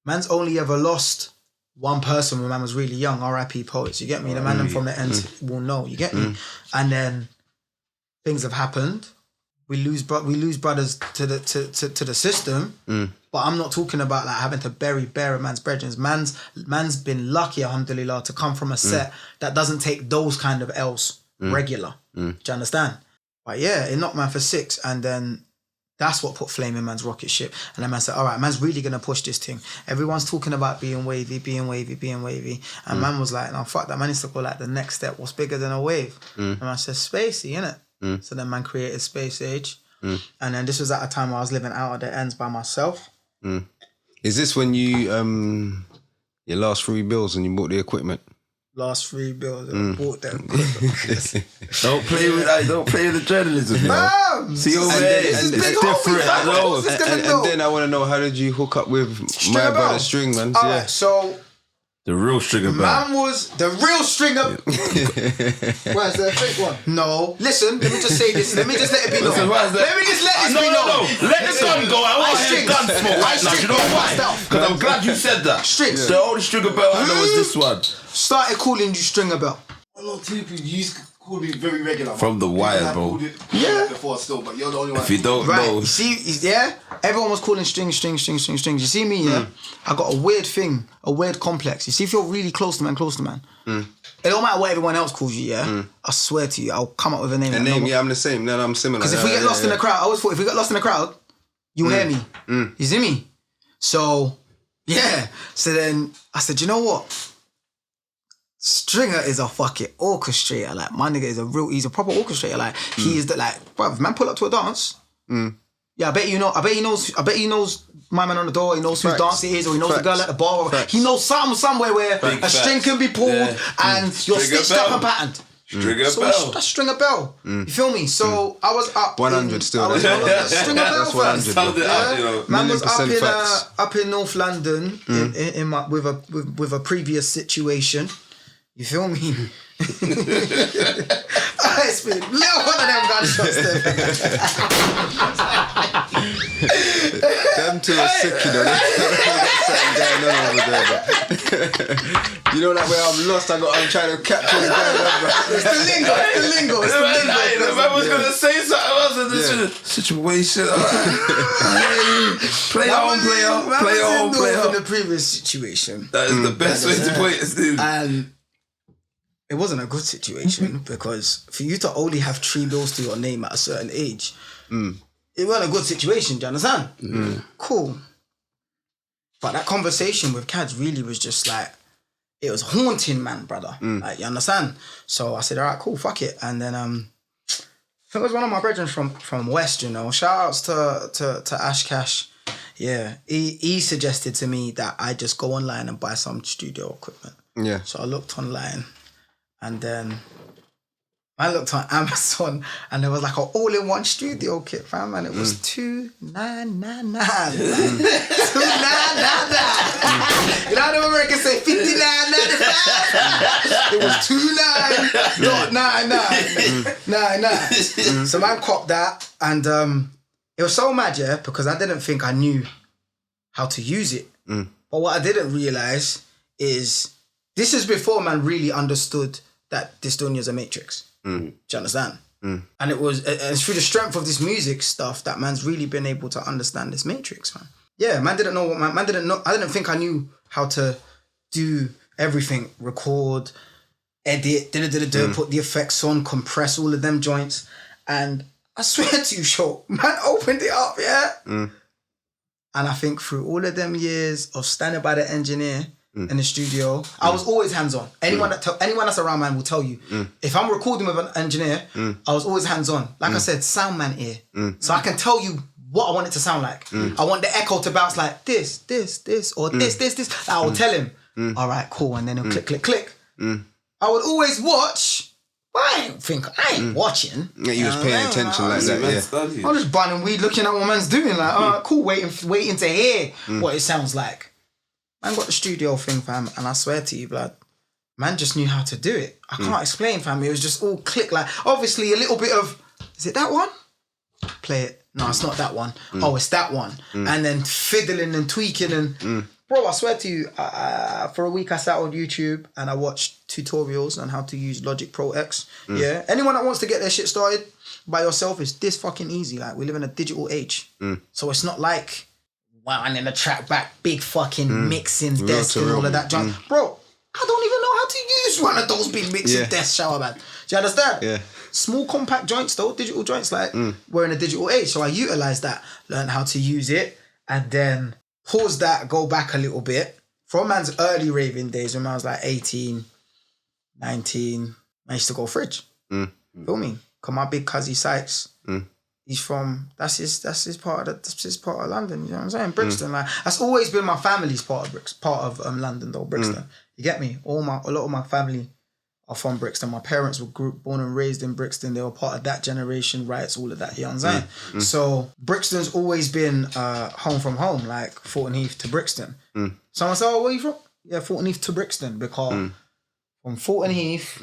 Speaker 3: man's only ever lost one person when man was really young, R.I.P. Poets, you get me? The man them from the end will know, you get me? And then things have happened. We lose brothers to the system, but I'm not talking about like having to bury a man's brethren. Man's been lucky, alhamdulillah, to come from a set that doesn't take those kind of L's regular. Do you understand? But yeah, it knocked man for 6, and then that's what put flame in man's rocket ship. And then man said, all right, man's really gonna push this thing. Everyone's talking about being wavy. And man was like, no, fuck that, man needs to go like the next step. What's bigger than a wave? And man said, Spacey, innit? So then man created Space Age. And then this was at a time where I was living out of the ends by myself.
Speaker 2: Is this when you your last 3 bills and you bought the equipment?
Speaker 3: Last 3 bills and I bought them.
Speaker 1: Don't play with the journalism, man. See over there,
Speaker 3: this is
Speaker 1: it's
Speaker 3: big
Speaker 1: different.
Speaker 3: homie,
Speaker 1: I know.
Speaker 2: And then I want to know, how did you hook up with my brother String, man?
Speaker 3: Alright, so
Speaker 1: The real stringer bell.
Speaker 3: man was the real stringer.
Speaker 4: Where's the fake one?
Speaker 3: No, listen. Let me just say this. Let me just let it be known.
Speaker 1: Listen, what is that?
Speaker 3: Let me just let this be known.
Speaker 1: No. Let the gun go. I want to hear gun smoke right now. You know why? Because I'm glad you said that.
Speaker 3: Strings.
Speaker 1: The only stringer bell I know is this one.
Speaker 3: Started calling you stringer bell.
Speaker 4: Well, no, two people. You used to call me very regular.
Speaker 1: From the wire, bro.
Speaker 3: Yeah.
Speaker 4: Before still, but you're the only one.
Speaker 1: If you don't
Speaker 3: Right,
Speaker 1: know.
Speaker 3: you see, yeah? Everyone was calling strings. You see me, yeah? I got a weird thing, a weird complex. You see, if you're really close to man. It don't matter what everyone else calls you, yeah? I swear to you, I'll come up with a name.
Speaker 2: A name, yeah, I'm the same. No, I'm similar.
Speaker 3: Because if we get lost in the crowd, I always thought if we get lost in the crowd, you'll hear me. You see me? So, yeah. So then I said, you know what? Stringer is a fucking orchestrator. Like, my nigga is he's a proper orchestrator. Like, he is the, like, bruv, man pull up to a dance, Yeah, I bet he knows my man on the door. He knows whose dance it is, or he knows the girl at the bar. He knows something somewhere where a string can be pulled and you're stitched up and patterned. String a bell. You feel me? So I was up
Speaker 2: 100 still.
Speaker 3: String a bell.
Speaker 2: That's 100.
Speaker 3: Man was
Speaker 2: facts.
Speaker 3: up in North London with a previous situation. You feel me? It's been little one of them gunshots there.
Speaker 2: Them two are sick, you know. Something going on over there, but you know that way I'm lost. I'm trying to capture what's going on, bro.
Speaker 3: It's the lingo.
Speaker 1: I was gonna say something else in this situation. Play on.
Speaker 3: In the previous situation.
Speaker 1: That is the best way to put it, dude.
Speaker 3: And it wasn't a good situation because for you to only have 3 bills to your name at a certain age, it wasn't a good situation, do you understand? Cool. But that conversation with Cads really was just like, it was haunting, man, brother. Like, you understand? So I said, all right, cool, fuck it. And then it was one of my brethren from West, you know. Shout outs to Ash Cash. Yeah. He suggested to me that I just go online and buy some studio equipment. Yeah. So I looked online. And then I looked on Amazon and there was like an all-in-one studio kit, fam, and it was $2,999. $2,999. You know how the Americans say $59.95? It was $2,999. So man copped that, and it was so mad, yeah, because I didn't think I knew how to use it. But what I didn't realize is this is before man really understood that this dunya is a matrix. Do you understand? And it's through the strength of this music stuff that man's really been able to understand this matrix, man. Yeah, man didn't know I didn't think I knew how to do everything, record, edit, put the effects on, compress all of them joints. And I swear to you, man opened it up, yeah? And I think through all of them years of standing by the engineer in the studio, I was always hands-on. Anyone that's around, man, will tell you. If I'm recording with an engineer, I was always hands-on. Like I said, sound man ear. So I can tell you what I want it to sound like. I want the echo to bounce like this, or this. I will tell him, all right, cool, and then he'll click. I would always watch, but I ain't watching.
Speaker 2: Yeah, you was paying attention like that, yeah.
Speaker 3: I'm just burning weed, looking at what man's doing, like, all right, cool, waiting to hear what it sounds like. Man got the studio thing, fam, and I swear to you, blood, man just knew how to do it. I can't explain, fam. It was just all click. Like, obviously, a little bit of, is it that one? Play it. No, it's not that one. Oh, it's that one. And then fiddling and tweaking and... Bro, I swear to you, for a week I sat on YouTube and I watched tutorials on how to use Logic Pro X. Yeah. Anyone that wants to get their shit started by yourself is this fucking easy. Like, we live in a digital age. So it's not like... Wow, and then the track back, big fucking mixing desk and all of that junk. Bro, I don't even know how to use one of those big mixing desks, shower man. Do you understand? Yeah. Small compact joints though, digital joints, like we're in a digital age. So I utilised that, learned how to use it, and then pause that, go back a little bit. From man's early raving days when I was like 18, 19, I used to go fridge. Feel me? Cause my big cuzzy Sykes. He's from that's his part of London. You know what I'm saying? Brixton, like that's always been my family's part of London though. Brixton, you get me? A lot of my family are from Brixton. My parents were born and raised in Brixton. They were part of that generation, rights, all of that. You know what I'm saying? So Brixton's always been home from home, like Fulton Heath to Brixton. Someone said, "Oh, where are you from?" Yeah, Fulton Heath to Brixton, because from Fulton Heath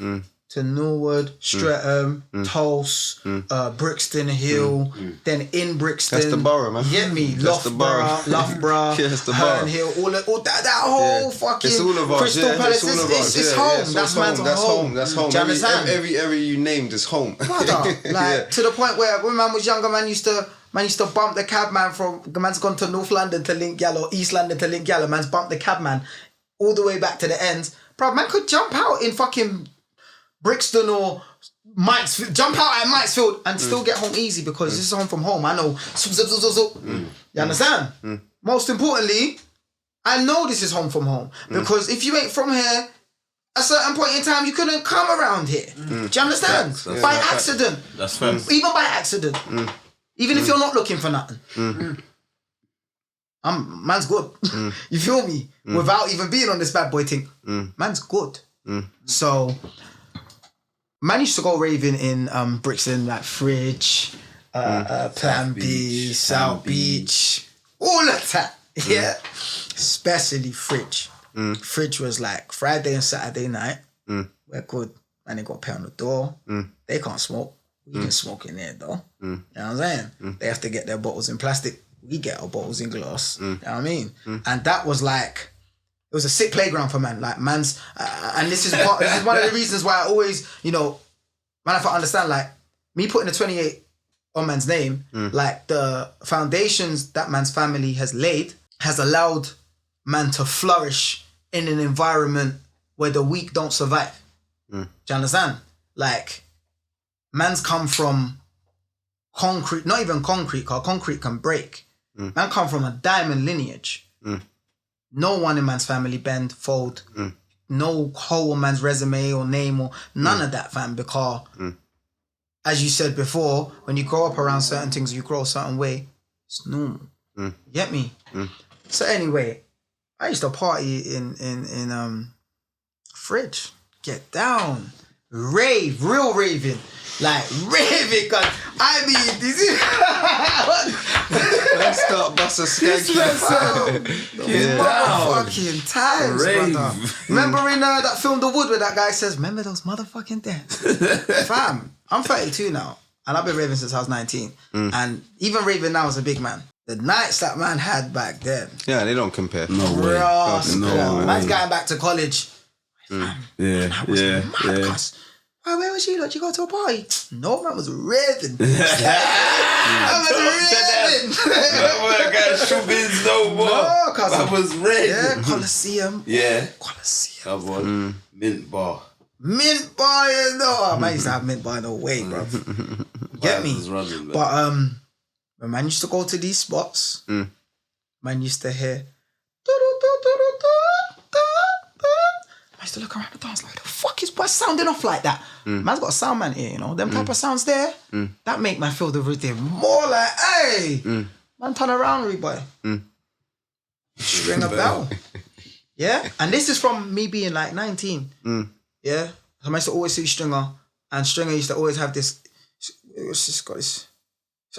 Speaker 3: to Norwood, Streatham, Tulse, Brixton Hill, then in Brixton.
Speaker 2: That's the borough, man.
Speaker 3: Get me? Loughborough, Herne Hill, all that whole fucking
Speaker 2: it's all of us,
Speaker 3: Crystal Palace. It's home. That's man's home.
Speaker 2: That's home.
Speaker 3: Do you understand?
Speaker 2: Every area you named is home.
Speaker 3: Brother, like to the point where when man was younger, man used to bump the cabman from, man's gone to North London to Link Gallo, East London to Link Gallo, man's bumped the cabman all the way back to the ends. Bro, man could jump out in fucking Brixton or jump out at Mitesfield and still get home easy because this is home from home. I know. You understand? Most importantly, I know this is home from home because if you ain't from here, at a certain point in time, you couldn't come around here. Do you understand? By accident.
Speaker 1: That's fair.
Speaker 3: Even by accident. Even if you're not looking for nothing. Man's good. You feel me? Without even being on this bad boy thing. Man's good. So, man used to go raving in Brixton, like Fridge, Plan B, South Beach, all of that. Yeah. Especially Fridge. Fridge was like Friday and Saturday night. We're good. Man, they got to pay on the door. They can't smoke. We can smoke in there though. You know what I'm saying? They have to get their bottles in plastic. We get our bottles in glass. You know what I mean? And that was like, it was a sick playground for man. Like man's, and this is one of the reasons why I always, man, if I understand, like me putting the 28 on man's name, like the foundations that man's family has laid has allowed man to flourish in an environment where the weak don't survive. Do you understand? Like, man's come from concrete, not even concrete, because concrete can break. Man come from a diamond lineage. No one in man's family bend, fold. No hole on man's resume or name or none of that, fam, because as you said before, when you grow up around certain things, you grow a certain way, it's normal. You get me? So anyway, I used to party in Fridge. Get down. Rave, real raving. Like raving, cause I mean this is
Speaker 2: Let's start busting skanky.
Speaker 3: Motherfucking times, brother. Remember in that film The Wood where that guy says, remember those motherfucking days? Fam, I'm 32 now and I've been raving since I was 19. And even raving now as a big man. The nights that man had back then.
Speaker 2: Yeah, they don't compare.
Speaker 1: No way.
Speaker 3: Man's going back to college.
Speaker 1: Yeah.
Speaker 3: Where was you? Like, you go to a party? No, man was raving. I was raving.
Speaker 1: I got shoe-bins no more.
Speaker 3: No, cause
Speaker 1: I was raving.
Speaker 3: Yeah, Coliseum.
Speaker 1: Yeah.
Speaker 3: Coliseum.
Speaker 1: Come on. Mint bar.
Speaker 3: Mint bar, you know. I used to have mint bar no way, bro. Get me?
Speaker 1: Running,
Speaker 3: but when man used to go to these spots, man used to hear. I used to look around the dance like, the fuck is boy sounding off like that? Man's got a sound man here, Them type of sounds there, that make man feel the rhythm more like, hey, man, turn around, Ree boy. String a bell. Yeah? And this is from me being like 19. Yeah? I used to always see Stringer, and Stringer used to always have this, it's just got this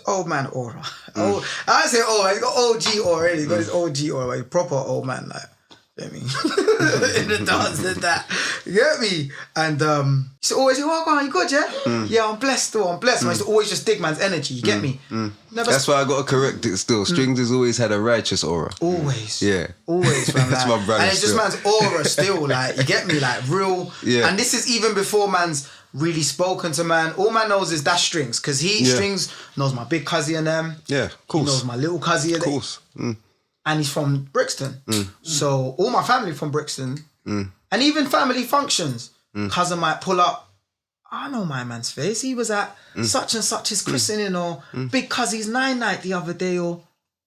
Speaker 3: old man aura. I say old, he's got OG aura, really. He's got his OG aura, like proper old man, like. You get me? In the dance and that. You get me? And he used to always say, oh, God, you good, yeah? Yeah, I'm blessed still, I'm blessed. I used to always just dig man's energy, you get me?
Speaker 2: That's why I got to correct it still. Strings has always had a righteous aura.
Speaker 3: Always.
Speaker 2: Yeah.
Speaker 3: Always, fam.
Speaker 2: That's
Speaker 3: like,
Speaker 2: my brother.
Speaker 3: And it's just man's aura still, like, you get me? Like, real.
Speaker 2: Yeah.
Speaker 3: And this is even before man's really spoken to man. All man knows is that Strings, because Strings knows my big cousin and them.
Speaker 2: Yeah, of course.
Speaker 3: He knows my little cousin.
Speaker 2: Of course.
Speaker 3: And he's from Brixton. So all my family from Brixton. And even family functions. Cousin might pull up, I know my man's face. He was at such and such his christening or big cousin's 9-night the other day or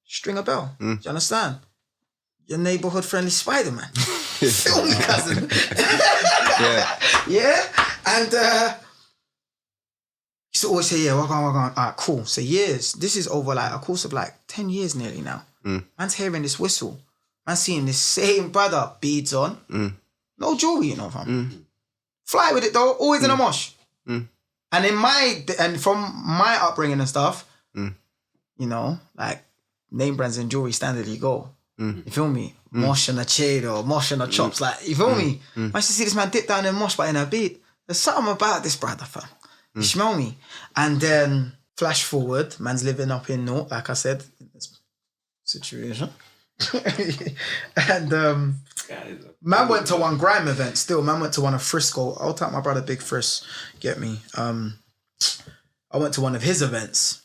Speaker 3: string a bell. Do you understand? Your neighborhood friendly Spider-Man. Feel me, cousin? Yeah? And used to always say, yeah, we're going. All right, cool. So years. This is over like a course of like 10 years nearly now. Man's hearing this whistle. Man's seeing this same brother, beads on. No jewelry, fam. Fly with it though, always in a mosh. And from my upbringing and stuff, like name brands and jewelry standard you go. You feel me? Mosh and a chain or mosh and a chops, like, you feel me? I used to see this man dip down in mosh but in a beat. There's something about this brother, fam. You smell me? And then flash forward, man's living up in North, like I said, situation. And man went to one grime event still. Man went to one of Frisco. I'll take my brother Big Frisk, get me. I went to one of his events.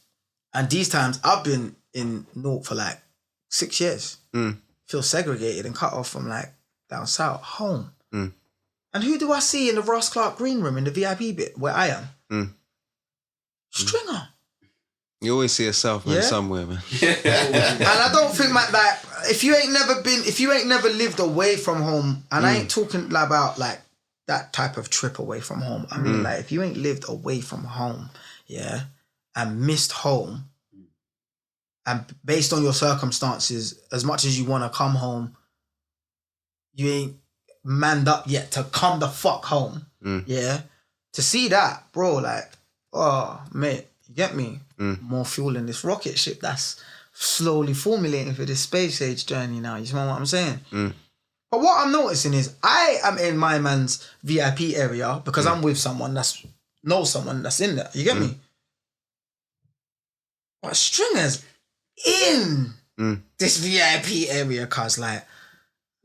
Speaker 3: And these times I've been in North for like 6 years. Feel segregated and cut off from like down south, home. And who do I see in the Ross Clark green room in the VIP bit where I am? Stringer.
Speaker 2: You always see a South man somewhere, man.
Speaker 3: And I don't think like if you ain't never lived away from home, and I ain't talking about like that type of trip away from home. I mean like if you ain't lived away from home, and missed home, and based on your circumstances, as much as you want to come home, you ain't manned up yet to come the fuck home. Yeah. To see that, bro, like, oh, mate, you get me? More fuel in this rocket ship that's slowly formulating for this space age journey now. You know what I'm saying? But what I'm noticing is I am in my man's VIP area because I'm with someone knows someone that's in there. You get me? But Stringer's in this VIP area, cause like,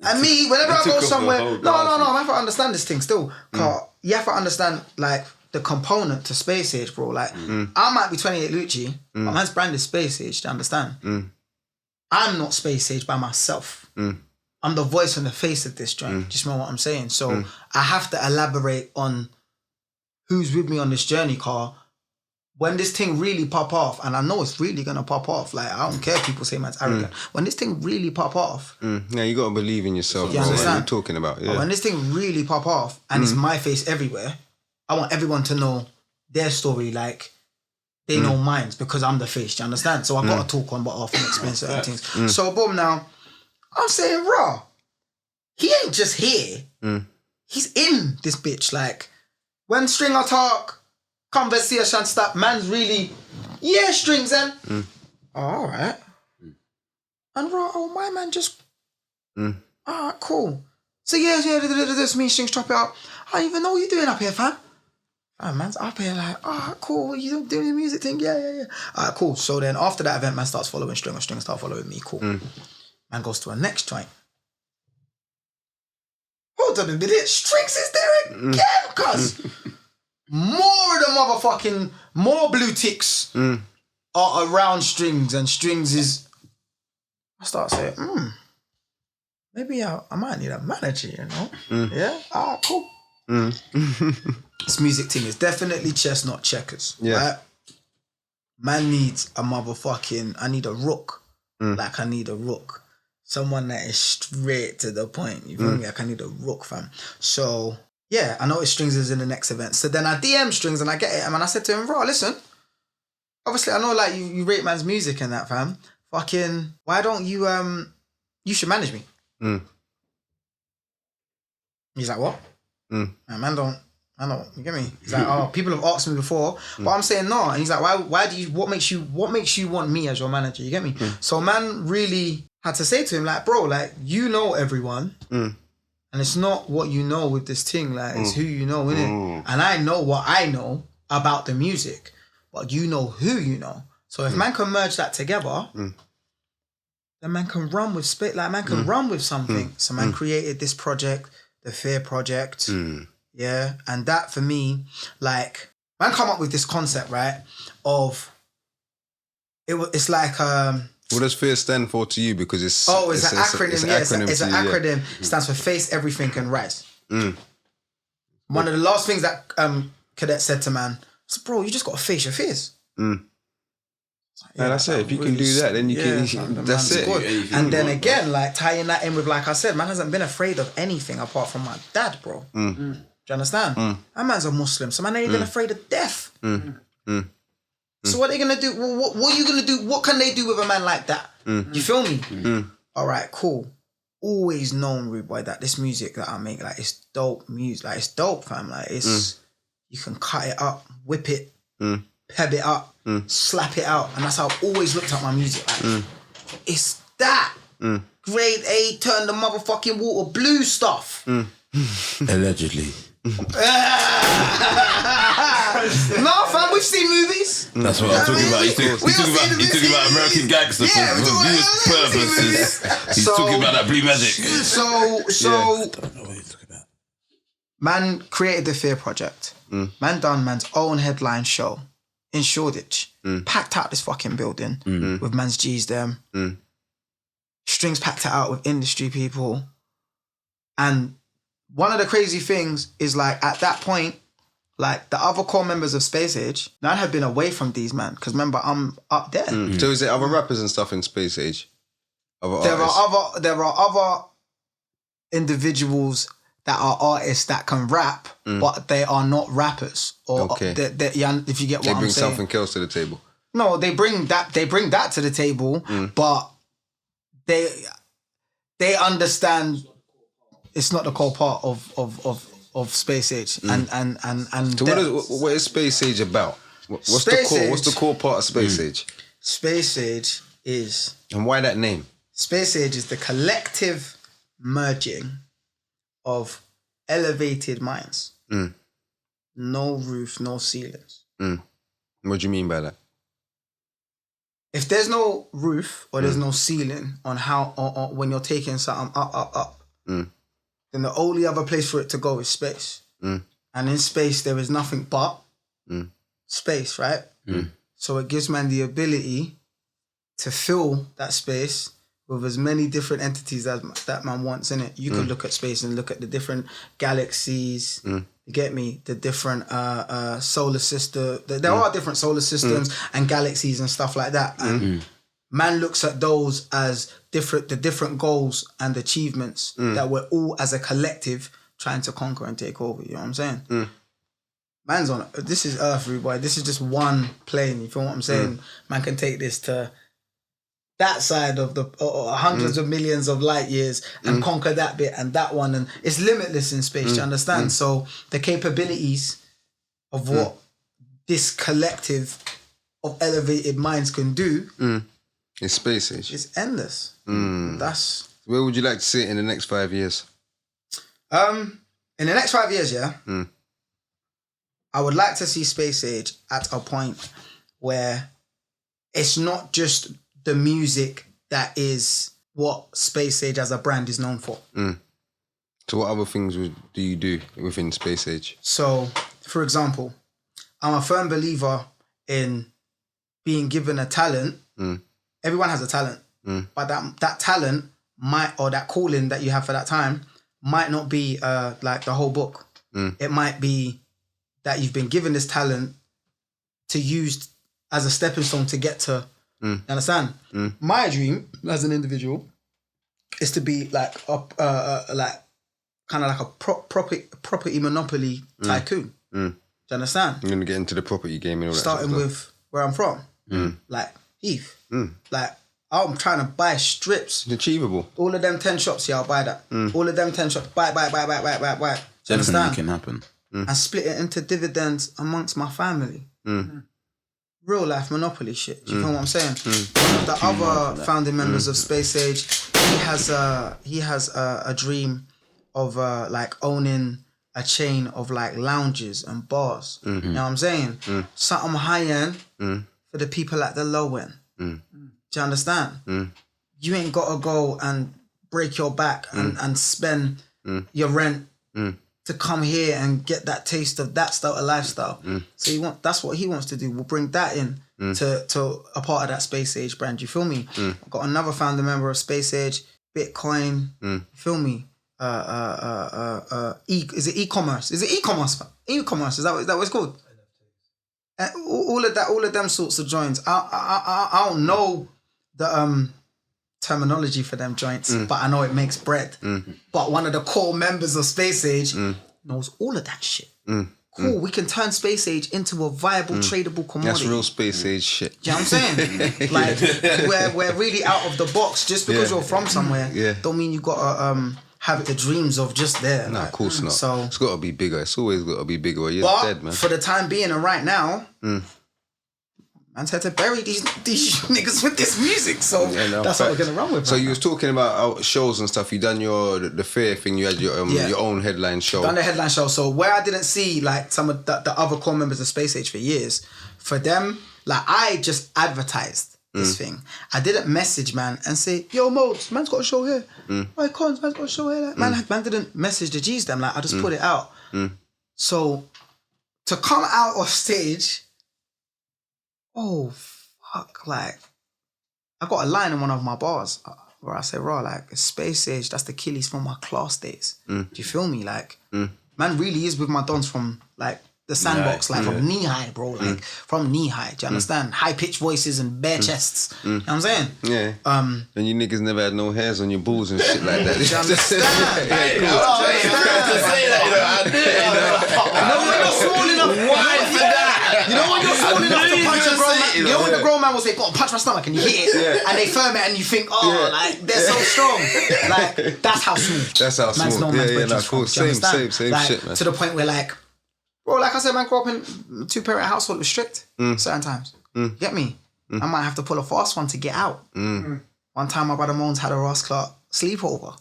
Speaker 3: and me, whenever I go somewhere, no, I have to understand this thing still. Cause you have to understand like the component to space age, bro. Like, I might be 28 Lucci, but man's brand is space age. Do you understand? I'm not space age by myself. I'm the voice and the face of this joint. Just know what I'm saying. So I have to elaborate on who's with me on this journey, car. When this thing really pop off, and I know it's really gonna pop off, like I don't care if people say man's arrogant. When this thing really pop off,
Speaker 2: yeah, you gotta believe in yourself.
Speaker 3: You understand?
Speaker 2: What you're talking about. Yeah.
Speaker 3: But when this thing really pop off and it's my face everywhere, I want everyone to know their story, like they know mine's because I'm the face. Do you understand? So I gotta talk on behalf and explain certain things. So boom, now I'm saying raw. He ain't just here. He's in this bitch. Like when Stringer talk. Conversation stop, man's really, strings and all right. And my man just alright, cool. So this me strings chop it up. I don't even know what you're doing up here, fam. Man's up here like, alright, cool. You doing the music thing? Yeah. Alright, cool. So then after that event, man starts following Stringer start following me, cool. Man goes to a next joint. Hold on a minute, Strings is there again, cuz. More blue ticks are around Strings, and Strings is. I start saying, maybe I might need a manager, you know? Yeah, cool. This music thing is definitely chess, not checkers. Yeah, right? Man needs a motherfucking. I need a rook. Like I need a rook, someone that is straight to the point. You feel me? Like I need a rook, fam. So. Yeah, I noticed Strings is in the next event. So then I DM Strings and I get it. And I said to him, bro, listen, obviously I know like you rate man's music and that, fam. Fucking, why don't you, you should manage me. He's like, what? Man, you get me? He's like, oh, people have asked me before, but I'm saying no. And he's like, what makes you want me as your manager? You get me? So man really had to say to him, like, bro, like, you know everyone. And it's not what you know with this thing, like, it's who you know, innit? And I know what I know about the music, but you know who you know. So if man can merge that together, then man can run with man can run with something. So man created this project, the Fear Project, yeah? And that for me, like, man come up with this concept, right, of, it's like,
Speaker 2: what does FEAR stand for to you? Because it's
Speaker 3: an acronym. It's an acronym. It stands for Face Everything and Rise. One of the last things that Cadet said to man was, bro, you just got to face your fears.
Speaker 2: Like, that's it. If you can do that, then you can. That's it.
Speaker 3: Good. And then again, like tying that in with, like I said, man hasn't been afraid of anything apart from my dad, bro. Do you understand? That man's a Muslim, so man ain't even afraid of death. So what are they gonna do? What are you gonna do? What can they do with a man like that? You feel me? All right, cool. Always known, rude boy, that this music that I make, like, it's dope music. Like, it's dope, fam. Like, it's you can cut it up, whip it, peb it up, slap it out, and that's how I've always looked at my music. Like, it's that grade A, turn the motherfucking water blue stuff.
Speaker 1: Allegedly.
Speaker 3: No, fam, we've seen movies.
Speaker 1: That's what I'm talking about. He's talking about American Gangster for viewers' purposes. He's talking about that blue magic.
Speaker 3: So, I don't know what he's talking about. Man created the Fear Project. Man done man's own headline show in Shoreditch. Packed out this fucking building with man's G's them. Strings packed it out with industry people. And one of the crazy things is, like, at that point, like, the other core members of Space Age, man had been away from these, man. Because remember, I'm up there.
Speaker 2: So is there other rappers and stuff in Space Age?
Speaker 3: There are other individuals that are artists that can rap, but they are not rappers. Or if you get what I'm saying.
Speaker 2: They bring something else to the table.
Speaker 3: No, they bring that to the table, but they understand it's not the core part of Space Age. And
Speaker 2: So what is Space Age about? What's the core part of Space Age?
Speaker 3: Space Age is...
Speaker 2: And why that name?
Speaker 3: Space Age is the collective merging of elevated minds. No roof, no ceilings.
Speaker 2: What do you mean by that?
Speaker 3: If there's no roof or there's no ceiling on how or when you're taking something up, then the only other place for it to go is space. And in space, there is nothing but space, right? So it gives man the ability to fill that space with as many different entities as that man wants in it. You could look at space and look at the different galaxies. You get me? The different solar system. There are different solar systems and galaxies and stuff like that. And man looks at those as the different goals and achievements that we're all as a collective trying to conquer and take over. You know what I'm saying? Man's on it. This is Earth, boy. This is just one plane. You feel what I'm saying? Man can take this to that side of the hundreds of millions of light years and conquer that bit and that one, and it's limitless in space. Do you understand? So the capabilities of what this collective of elevated minds can do
Speaker 2: in Space Age
Speaker 3: is endless. That's
Speaker 2: where would you like to see it in the next 5 years?
Speaker 3: In the next 5 years, I would like to see Space Age at a point where it's not just the music that is what Space Age as a brand is known for.
Speaker 2: So what other things do you do within Space Age?
Speaker 3: So, for example, I'm a firm believer in being given a talent. Everyone has a talent, but that talent might, or that calling that you have for that time, might not be like the whole book. It might be that you've been given this talent to use as a stepping stone to get to. You understand? My dream as an individual is to be like like kind of like a property monopoly tycoon. Do you understand?
Speaker 2: I'm gonna get into the property game and all that.
Speaker 3: Starting with where I'm from, like Heath. Like I'm trying to buy strips.
Speaker 2: It's achievable.
Speaker 3: All of them 10 shops, I'll buy that. All of them 10 shops, buy. Do you understand?
Speaker 1: Can happen.
Speaker 3: And split it into dividends amongst my family. Real life monopoly shit. Do you know what I'm saying? One of the other founding members of Space Age, he has a dream of like owning a chain of like lounges and bars. You know what I'm saying? Something high end for the people at the low end. Do you understand? You ain't gotta go and break your back and spend your rent to come here and get that taste of that style of lifestyle. So that's what he wants to do. We'll bring that in to a part of that Space Age brand. You feel me? I've got another founder member of Space Age, Bitcoin. You feel me? Is it e-commerce? Is it e-commerce? E-commerce, is that what it's called? All of them sorts of joints. I don't know the terminology for them joints, but I know it makes bread. But one of the core members of Space Age knows all of that shit. Cool, we can turn Space Age into a viable, tradable commodity.
Speaker 2: That's real Space Age shit.
Speaker 3: Do you know what I'm saying? Like, we're really out of the box. Just because you're from somewhere, don't mean you gotta have the dreams of just there.
Speaker 2: No,
Speaker 3: like,
Speaker 2: of course not.
Speaker 3: So
Speaker 2: it's got to be bigger. It's always got to be bigger or you're dead, man.
Speaker 3: For the time being and right now, man's had to bury these niggas with this music. So that's what we're going to run with.
Speaker 2: So
Speaker 3: right
Speaker 2: you was talking about shows and stuff. You done the Fear thing. You had your own headline show.
Speaker 3: Done the headline show. So where I didn't see like some of the other core members of Space Age for years, for them, like I just advertised this thing. I didn't message man and say, yo, Modes, man's got a show here. Why Cons, man's got a show here. Man didn't message the G's them. Like I just put it out. So to come out of stage, oh fuck, like I got a line in one of my bars where I say, raw, like Space Age, that's the Achilles from my class days. Do you feel me? Like man really is with my dons from like the sandbox, like from knee high, bro. Like from knee high. Do you understand? High pitched voices and bare chests. You know what I'm saying?
Speaker 2: Yeah. And you niggas never had no hairs on your balls and shit like that.
Speaker 3: Do you understand? You know when you're small enough. Why for that? You know when you're small enough to punch a grown man.
Speaker 1: you
Speaker 3: You know
Speaker 1: know.
Speaker 3: when the grown man will say, "Go on, punch my stomach," and you hit it, and they firm it, and you think, "Oh, like they're so strong." Like that's how smooth.
Speaker 2: That's how
Speaker 3: man's
Speaker 2: smooth.
Speaker 3: no man's
Speaker 2: Yeah,
Speaker 3: bridges
Speaker 2: nah,
Speaker 3: from,
Speaker 2: cool.
Speaker 3: do you understand?
Speaker 2: Same
Speaker 3: like,
Speaker 2: shit, man.
Speaker 3: To the point where, like, bro, like I said, man, grew up in a 2-parent household. It was strict certain times. You get me? I might have to pull a fast one to get out. One time, my brother Moans had a Ross Clark sleepover.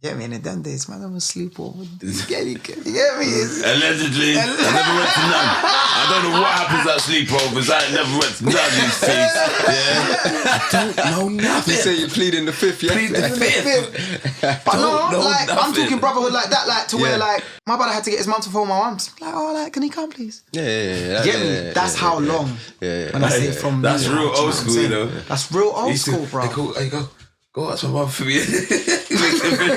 Speaker 3: You get me? And in them days, man, I was sleepover. You get me?
Speaker 1: Allegedly, I never went to none. I don't know what happens at sleepovers. I never went to none these things. Yeah, I don't know nothing.
Speaker 2: You say you plead in the fifth, yeah?
Speaker 1: Plead the fifth.
Speaker 3: But no,
Speaker 1: know
Speaker 3: like, I'm
Speaker 1: nothing.
Speaker 3: talking brotherhood like that, like, to
Speaker 2: Yeah.
Speaker 3: where, like, my brother had to get his mum to phone my mum. Like, oh, like, can he come, please?
Speaker 2: Yeah.
Speaker 3: Get me? That's how long.
Speaker 2: Yeah.
Speaker 3: When I say from
Speaker 1: That's
Speaker 3: me,
Speaker 1: real
Speaker 3: like, do you know
Speaker 1: old
Speaker 3: what I'm
Speaker 1: school,
Speaker 3: saying?
Speaker 1: you know.
Speaker 3: That's real old school, bro.
Speaker 1: Hey, cool. Hey, go ask my mum for me. Make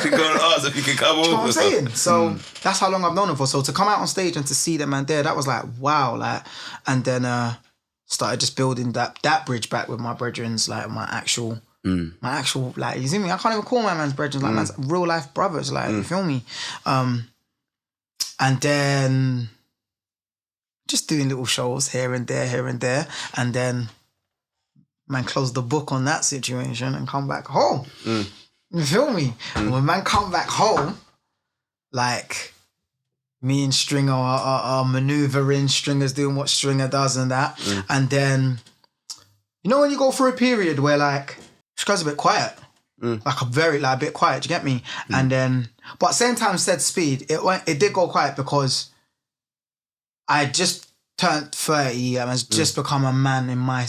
Speaker 1: sure go and ask if you can come over.
Speaker 3: You know what I'm saying? So that's how long I've known him for. So to come out on stage and to see them man there, that was like, wow. Like, and then started just building that bridge back with my brethrens, like my actual, like, you see me? I can't even call my man's brethrens, like man's real life brothers, like, you feel me? And then just doing little shows here and there. And then man closed the book on that situation and come back home. You feel me? And when man come back home, like me and Stringer are maneuvering, Stringer's doing what Stringer does and that. And then, you know when you go through a period where like, she goes a bit quiet. Like a bit quiet, do you get me? And then, but at the same time, said speed, it did go quiet because I just turned 30 and has just become a man in my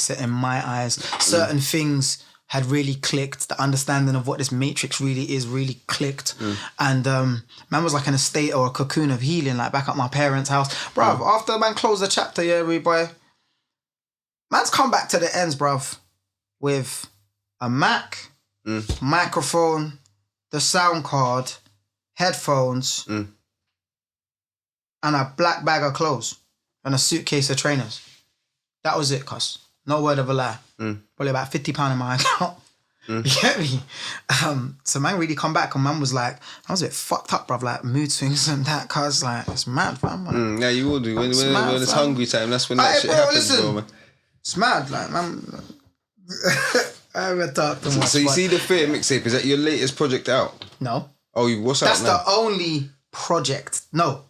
Speaker 3: eyes. Certain things had really clicked. The understanding of what this matrix really is really clicked. And man was like in a state or a cocoon of healing, like back at my parents' house. Bruv, after man closed the chapter, yeah, boy, man's come back to the ends, bruv, with a Mac, microphone, the sound card, headphones, and a black bag of clothes and a suitcase of trainers. That was it, cuz. No word of a lie. Probably about £50 in my account. You get me? So man really come back and man was like, I was a bit fucked up, bruv, like mood swings and that, cuz like, it's mad, fam.
Speaker 2: Yeah, you will do. When it's hungry time, that's when that shit
Speaker 3: bro,
Speaker 2: happens,
Speaker 3: listen.
Speaker 2: bro, man.
Speaker 3: It's mad, like, man. I haven't talked too much.
Speaker 2: So you
Speaker 3: but-
Speaker 2: see the Fear mixtape, is that your latest project out?
Speaker 3: No.
Speaker 2: Oh, what's out
Speaker 3: That's
Speaker 2: now?
Speaker 3: the only project. No.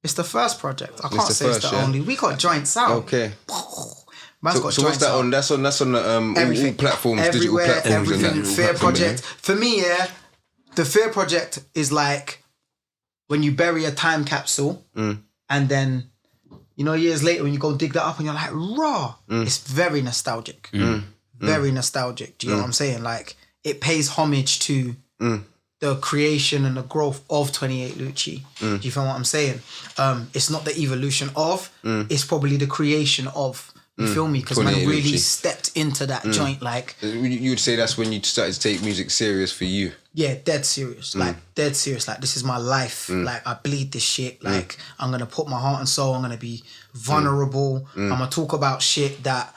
Speaker 3: It's the first project. I can't
Speaker 2: the
Speaker 3: say
Speaker 2: first,
Speaker 3: it's the
Speaker 2: yeah?
Speaker 3: only. We got joints out.
Speaker 2: Okay.
Speaker 3: Man's got
Speaker 2: So what's
Speaker 3: joints
Speaker 2: that
Speaker 3: out.
Speaker 2: on? That's on the
Speaker 3: Everything.
Speaker 2: all platforms,
Speaker 3: Everywhere,
Speaker 2: digital platforms,
Speaker 3: everything.
Speaker 2: and that.
Speaker 3: Fear Project. For me, yeah, the Fear Project is like when you bury a time capsule and then, you know, years later when you go dig that up and you're like, raw. It's very nostalgic. Very nostalgic. Do you know what I'm saying? Like, it pays homage to the creation and the growth of 28 Lucci. Do you feel what I'm saying? It's not the evolution of, it's probably the creation of. You feel me? Because man
Speaker 2: 28
Speaker 3: really
Speaker 2: Lucci.
Speaker 3: stepped into that joint, like,
Speaker 2: You would say that's when you started to take music serious for you.
Speaker 3: yeah, dead serious. Like, dead serious. Like, this is my life. Like, I bleed this shit. Like, I'm going to put my heart and soul. I'm going to be vulnerable. I'm going to talk about shit that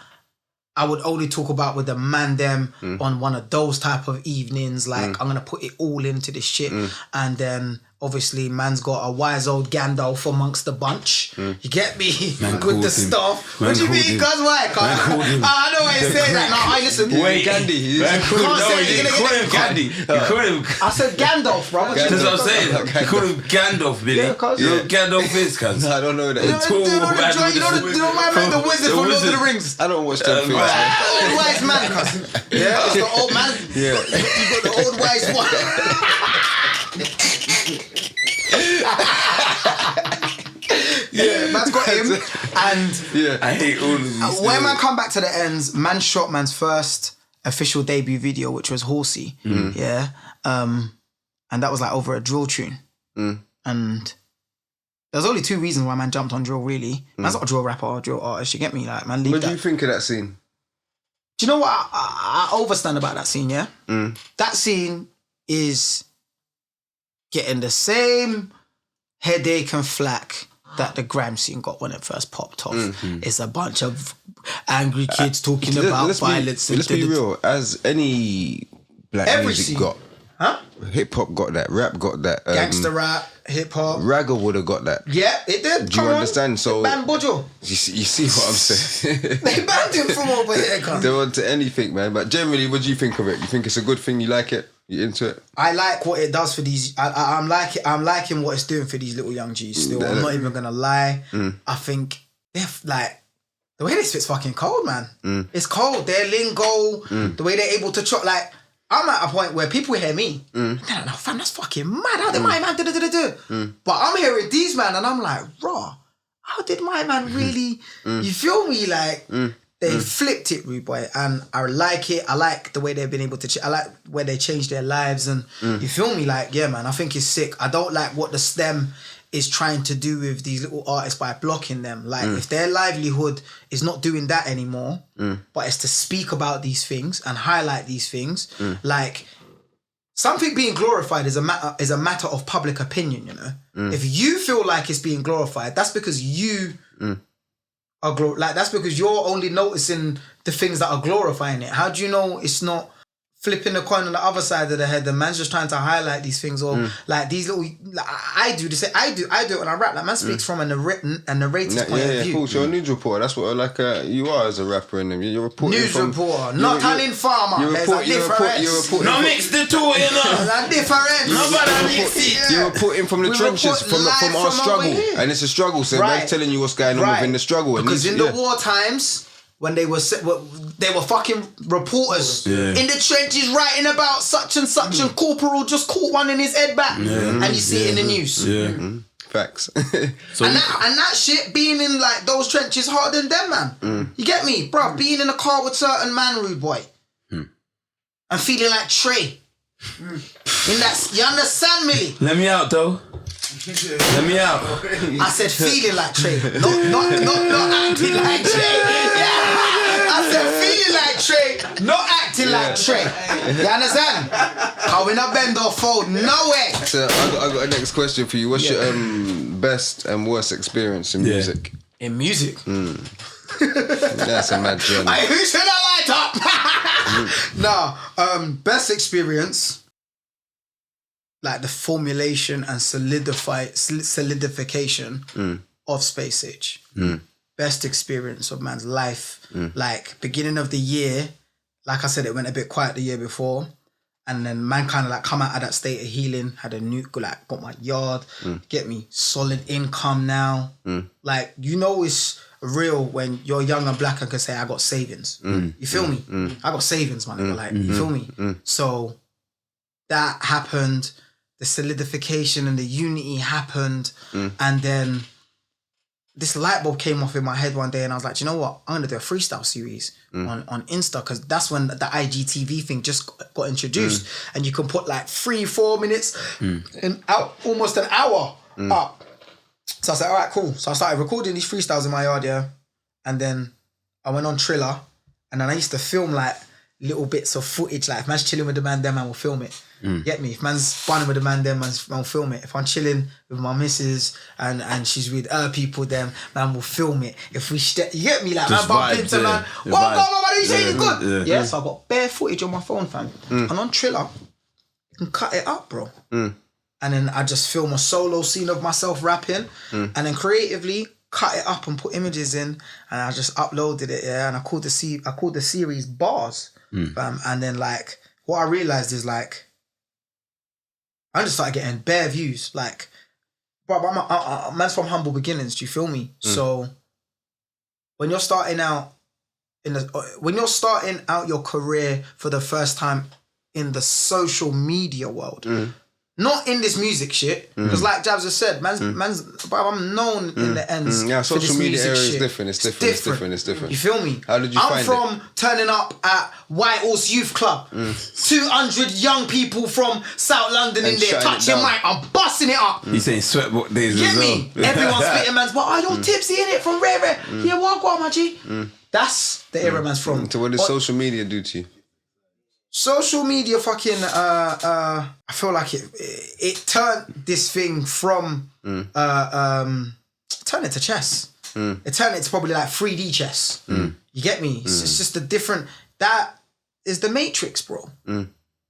Speaker 3: I would only talk about with the man them on one of those type of evenings. Like, I'm going to put it all into this shit. And then, obviously, man's got a wise old Gandalf amongst the bunch. You get me? With the stuff. What do you mean? Cause why? I know why you say that. No, I listen.
Speaker 1: Wait,
Speaker 2: Gandhi.
Speaker 1: Man,
Speaker 3: Can't
Speaker 1: no,
Speaker 3: say
Speaker 1: he
Speaker 3: it,
Speaker 1: didn't
Speaker 3: you're
Speaker 1: call
Speaker 3: gonna
Speaker 1: him
Speaker 3: get
Speaker 1: Gandhi. You called him.
Speaker 3: I said Gandalf, bro. What you
Speaker 1: That's
Speaker 3: mean?
Speaker 1: what I'm saying. You call him Gandalf, Billy.
Speaker 3: Yeah, cuz.
Speaker 1: You know what Gandalf is, cuz?
Speaker 2: No, I don't know that.
Speaker 3: You know my man, the wizard from Lord of the Rings.
Speaker 2: I don't watch them things, man.
Speaker 3: Old wise man, cuz. Yeah, it's the old man.
Speaker 2: Yeah.
Speaker 3: You got the old wise one. Yeah, man's got him. And
Speaker 2: Yeah.
Speaker 1: I hate all of these.
Speaker 3: when man come back to the ends, man shot man's first official debut video, which was Horsey. Yeah. And that was like over a drill tune. And there's only two reasons why man jumped on drill, really. Man's not a drill rapper or a drill artist, you get me? Like, man, leave
Speaker 2: What
Speaker 3: that.
Speaker 2: do you think of that scene?
Speaker 3: Do you know what I overstand about that scene, yeah? That scene is getting the same headache and flack that the grime scene got when it first popped off. It's a bunch of angry kids talking about violence.
Speaker 2: Let's be real. As any black
Speaker 3: Every
Speaker 2: music
Speaker 3: scene.
Speaker 2: got,
Speaker 3: Huh?
Speaker 2: Hip hop got that. Rap got that.
Speaker 3: Gangster rap, hip hop.
Speaker 2: Ragga would have got that.
Speaker 3: Yeah, it did.
Speaker 2: Do you understand? So
Speaker 3: Ban Bojo.
Speaker 2: you see what I'm saying?
Speaker 3: They banned him from over here.
Speaker 2: They're onto anything, man. But generally, what do you think of it? You think it's a good thing? You like it? You into it?
Speaker 3: I like what it does for these. I'm liking what it's doing for these little young G's. Still, I'm not even gonna lie. I think they're like the way they spit's fucking cold, man. It's cold. Their lingo, the way they're able to chop. Like I'm at a point where people hear me. They're like, no, fam, that's fucking mad. How did my man do? But I'm hearing these man, and I'm like, raw. How did my man really? You feel me? Like. They flipped it, rude boy, and I like it. I like the way they've been able to. I like where they changed their lives, and you feel me? Like, yeah, man, I think it's sick. I don't like what the STEM is trying to do with these little artists by blocking them. Like, if their livelihood is not doing that anymore, but it's to speak about these things and highlight these things, like something being glorified is a matter of public opinion. You know, if you feel like it's being glorified, that's because you. That's because you're only noticing the things that are glorifying it. How do you know it's not flipping the coin on the other side of the head? The man's just trying to highlight these things, or like these little. Like, I do this. I do it when I rap. Like man speaks from a narrator's point of view.
Speaker 2: Cool. So you're a news reporter. That's what you are as a rapper, and you're reporting.
Speaker 3: News reporter, not an informer. There's a difference.
Speaker 1: No mix the two, you know.
Speaker 3: There's a difference.
Speaker 1: Nobody mix it.
Speaker 2: You're reporting from the trenches, from our struggle, and it's a struggle. So they're telling you what's going on within the struggle.
Speaker 3: Because in the war times. When they were fucking reporters in the trenches writing about such and such, and Corporal just caught one in his head back, and you see it in the news.
Speaker 2: Facts.
Speaker 3: So and that shit being in like those trenches harder than them, man. You get me, bro? Being in a car with certain man, rude boy, and feeling like Trey. In that, you understand, Millie?
Speaker 1: Let me out, though. Let me out.
Speaker 3: I said feeling like Trey, not acting like Trey. Yeah. I said feeling like Trey, not acting like Trey. You understand? How we not bend or fold? No way.
Speaker 2: So I got a next question for you. What's your best and worst experience in music?
Speaker 3: In music?
Speaker 2: That's a mad journey.
Speaker 3: Who should I light up? No, best experience. Like the formulation and solidification of Space Age. Best experience of man's life. Like beginning of the year, like I said, it went a bit quiet the year before. And then man kind of like come out of that state of healing, had a new, like got my yard, get me, solid income now. Like, you know it's real when you're young and black and can say, I got savings. You feel me? I got savings, man. Like, you feel me? So that happened. The solidification and the unity happened. And then this light bulb came off in my head one day and I was like, you know what? I'm going to do a freestyle series on Insta, because that's when the IGTV thing just got introduced. And you can put like 3-4 minutes and out almost an hour up. So I said, all right, cool. So I started recording these freestyles in my yard, yeah. And then I went on Triller, and then I used to film like little bits of footage. Like if man's chilling with the man, then man will film it. Get me? If man's funning with the man, then man will film it. If I'm chilling with my missus and she's with her people, then man will film it. If we you get me? Like just man bump into man. What are you saying? Good. Yeah. So I got bare footage on my phone, fam. And on Triller, you can cut it up, bro. And then I just film a solo scene of myself rapping, and then creatively cut it up and put images in, and I just uploaded it, yeah. And I called the series Bars, and then like what I realized is like I just started getting bare views, like, bro, man's from humble beginnings. Do you feel me? So when you're starting out your career for the first time in the social media world. Not in this music shit, because like Jabs has said, man's I'm known in the ends.
Speaker 2: Yeah,
Speaker 3: for
Speaker 2: social
Speaker 3: this
Speaker 2: media
Speaker 3: music
Speaker 2: area
Speaker 3: shit.
Speaker 2: is different. It's different.
Speaker 3: You feel me?
Speaker 2: How did you find it?
Speaker 3: I'm from turning up at Whitehorse Youth Club. 200 young people from South London
Speaker 2: And
Speaker 3: in there,
Speaker 2: shutting it
Speaker 3: touching
Speaker 2: down.
Speaker 3: mic. I'm busting it up.
Speaker 1: He's saying sweatbook days
Speaker 3: Get
Speaker 1: as well.
Speaker 3: me? Everyone's spitting man's, but are you tipsy in it from Rare? Yeah, what go on, my G? That's the era man's from.
Speaker 2: So what did social media do to you?
Speaker 3: Social media fucking I feel like it turned this thing from turned it to chess. It turned it to probably like 3D chess. You get me? It's just a different, that is the Matrix, bro.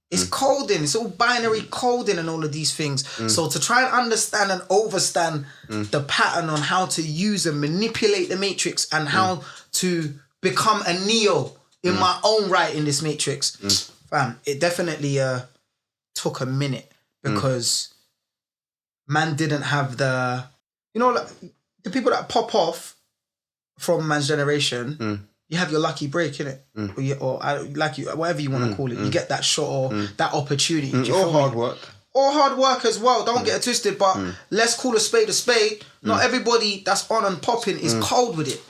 Speaker 3: It's coding. It's all binary coding and all of these things. So to try and understand and overstand the pattern on how to use and manipulate the matrix and how to become a Neo in my own right in this matrix, fam, it definitely took a minute because man didn't have the, you know, like, the people that pop off from man's generation, you have your lucky break, innit? Whatever you want to call it. You get that shot or that opportunity.
Speaker 2: Or hard work.
Speaker 3: Or hard work as well. Don't get it twisted, but let's call a spade a spade. Not everybody that's on and popping is cold with it.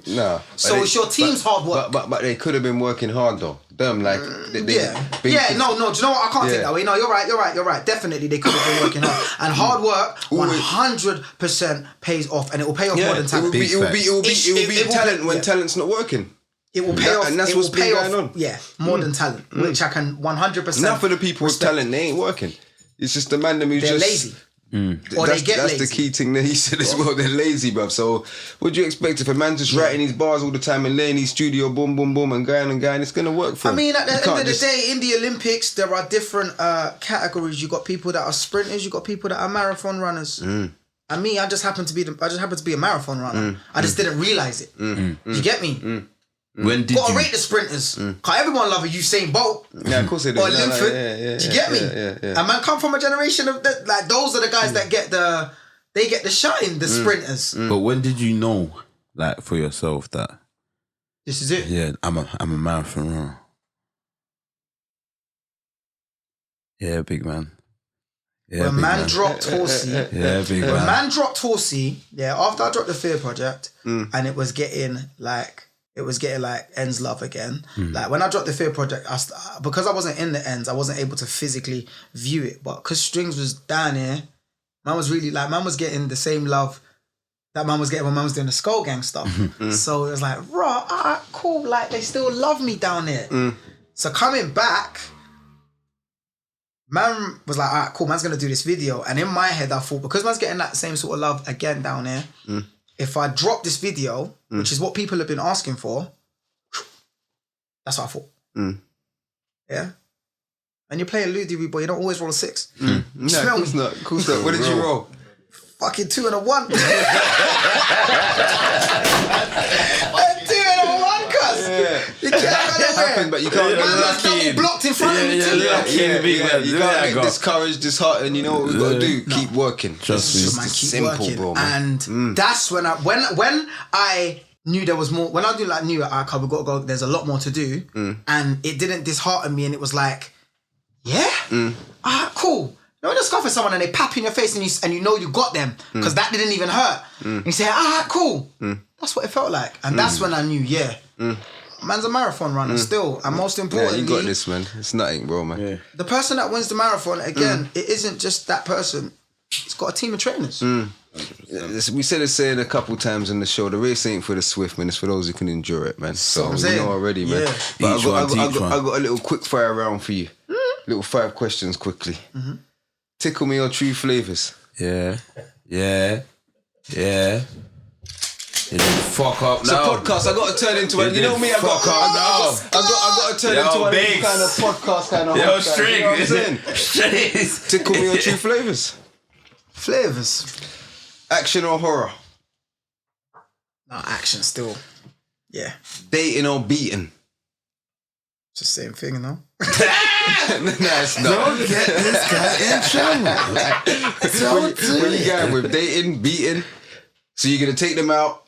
Speaker 2: No.
Speaker 3: So it's your team's hard work.
Speaker 2: But they could have been working hard though. Them like
Speaker 3: no. Do you know what? I can't take that way. No, you're right. Definitely, they could have been working hard. And hard work, 100% pays off, and it will pay off more than talent.
Speaker 2: It will be talent when talent's not working.
Speaker 3: It will pay off,
Speaker 2: and that's what's been going on.
Speaker 3: Yeah, more than talent, which I can 100%.
Speaker 2: Not for the people with talent, they ain't working. It's just the man them who's
Speaker 3: they're
Speaker 2: just
Speaker 3: lazy. Or they get lazy.
Speaker 2: That's the key thing that he said as well. They're lazy, bruv. So what do you expect if a man just writing his bars all the time and laying his studio, boom, boom, boom, and going, it's going to work for him?
Speaker 3: I mean, at the end of the day, in the Olympics, there are different categories. You got people that are sprinters. You got people that are marathon runners. And me, I just happen to be a marathon runner. I just didn't realize it. You get me?
Speaker 1: When did
Speaker 3: gotta
Speaker 1: you
Speaker 3: rate the sprinters? Cause everyone love a Usain Bolt.
Speaker 2: Yeah, of course they do.
Speaker 3: Or Linford. Do you get me? And man come from a generation of like those are the guys that get the shine, the sprinters.
Speaker 1: But when did you know, like, for yourself that
Speaker 3: this is it?
Speaker 1: Yeah, I'm a marathon runner. Yeah, big man. Yeah,
Speaker 3: when man dropped Horsey.
Speaker 1: Yeah, big man.
Speaker 3: When man dropped Horsey, after I dropped the Fear Project, and it was getting like Ends Love again. Like when I dropped the Fear Project, because I wasn't in the Ends, I wasn't able to physically view it. But because Strings was down here, man was really like, man was getting the same love that man was getting when man was doing the Skull Gang stuff. So it was like, raw, alright, cool. Like they still love me down there. So coming back, man was like, alright, cool, man's gonna do this video. And in my head, I thought, because man's getting that same sort of love again down there, if I drop this video, which is what people have been asking for, that's what I thought. Yeah? And you play a Ludy, but you don't always roll a 6.
Speaker 2: No, of course not. What did you roll?
Speaker 3: Fucking 2 and a 1. 2 and a 1, cuz. You can't
Speaker 2: happen, but you can't get lucky.
Speaker 3: Blocked in front of me too.
Speaker 2: You can't get discouraged, disheartened. You know what we got to do? Keep working.
Speaker 1: Trust me.
Speaker 3: Keep
Speaker 2: simple,
Speaker 3: working.
Speaker 2: bro. Man.
Speaker 3: And that's when I knew there was more. When I do like knew we got to go. There's a lot more to do, and it didn't dishearten me. And it was like, cool. You know, when you're scuffing someone and they pap in your face and you know you got them because that didn't even hurt. And you say, cool. That's what it felt like, and that's when I knew, man's a marathon runner still, and most importantly,
Speaker 2: you got this, man. It's nothing, bro, man. Yeah.
Speaker 3: The person that wins the marathon again, it isn't just that person. It's got a team of trainers.
Speaker 2: We said it's saying a couple times in the show. The race ain't for the swift, man. It's for those who can endure it, man. So you know already, man.
Speaker 3: Yeah.
Speaker 2: But I got a little quick fire round for you. Little 5 questions quickly. Tickle me or true flavors.
Speaker 1: Yeah. Fuck up
Speaker 2: it's
Speaker 1: now.
Speaker 2: A podcast. I got to turn into it. You know me. I got to turn into a kind of podcast kind of.
Speaker 1: Yo, String.
Speaker 2: You know what I'm saying? Tickle me or true flavors.
Speaker 3: Flavors.
Speaker 2: Action or horror.
Speaker 3: No, action still. Yeah.
Speaker 2: Dating or beating.
Speaker 3: It's the same thing, you know.
Speaker 2: No, it's not.
Speaker 1: Don't get this guy in trouble.
Speaker 2: Where you going with dating, beating? So you're gonna take them out,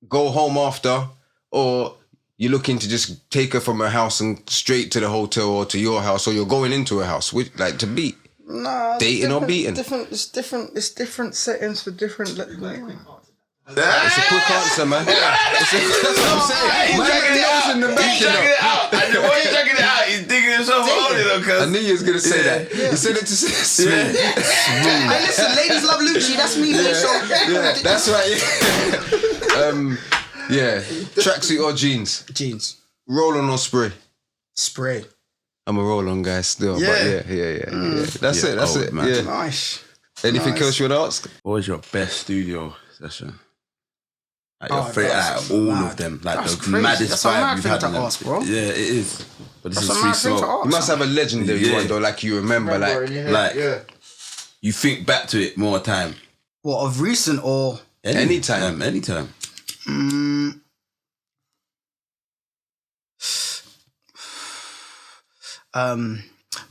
Speaker 2: go home after, or you're looking to just take her from her house and straight to the hotel or to your house, or you're going into a house, like to beat?
Speaker 3: Nah,
Speaker 2: dating or beating?
Speaker 3: It's different settings for different.
Speaker 2: It's a quick answer, man. That's what I'm saying. Man,
Speaker 1: He's dragging it out. And the way he's dragging it out, he's digging himself out, you know, cuz.
Speaker 2: I knew you was going to say that. He said it to say smooth.
Speaker 3: Hey, listen, ladies love Luchi. That's me, man. So
Speaker 2: that's right. Yeah. Tracksuit or jeans?
Speaker 3: Jeans.
Speaker 2: Roll-on or spray?
Speaker 3: Spray.
Speaker 2: I'm a roll-on guy still.
Speaker 3: Yeah.
Speaker 2: But yeah. That's it, man. Yeah.
Speaker 3: Nice.
Speaker 2: Anything else you want to ask?
Speaker 1: What was your best studio session? Like your favorite,
Speaker 3: that's
Speaker 1: all
Speaker 3: mad.
Speaker 1: of them. Like
Speaker 3: That's
Speaker 1: the
Speaker 3: crazy.
Speaker 1: maddest
Speaker 3: That's a
Speaker 1: vibe
Speaker 3: mad
Speaker 1: we've
Speaker 3: thing
Speaker 1: had
Speaker 3: to
Speaker 1: on them.
Speaker 3: ask, bro.
Speaker 1: Yeah, it is. But this
Speaker 3: That's
Speaker 1: is
Speaker 3: a mad thing
Speaker 1: 3Smoke.
Speaker 3: to ask.
Speaker 2: You must have a legendary
Speaker 1: Yeah.
Speaker 2: one though, like you remember, like
Speaker 4: yeah.
Speaker 1: You think back to it more time.
Speaker 3: What, of recent or?
Speaker 2: Anytime.
Speaker 1: Anytime.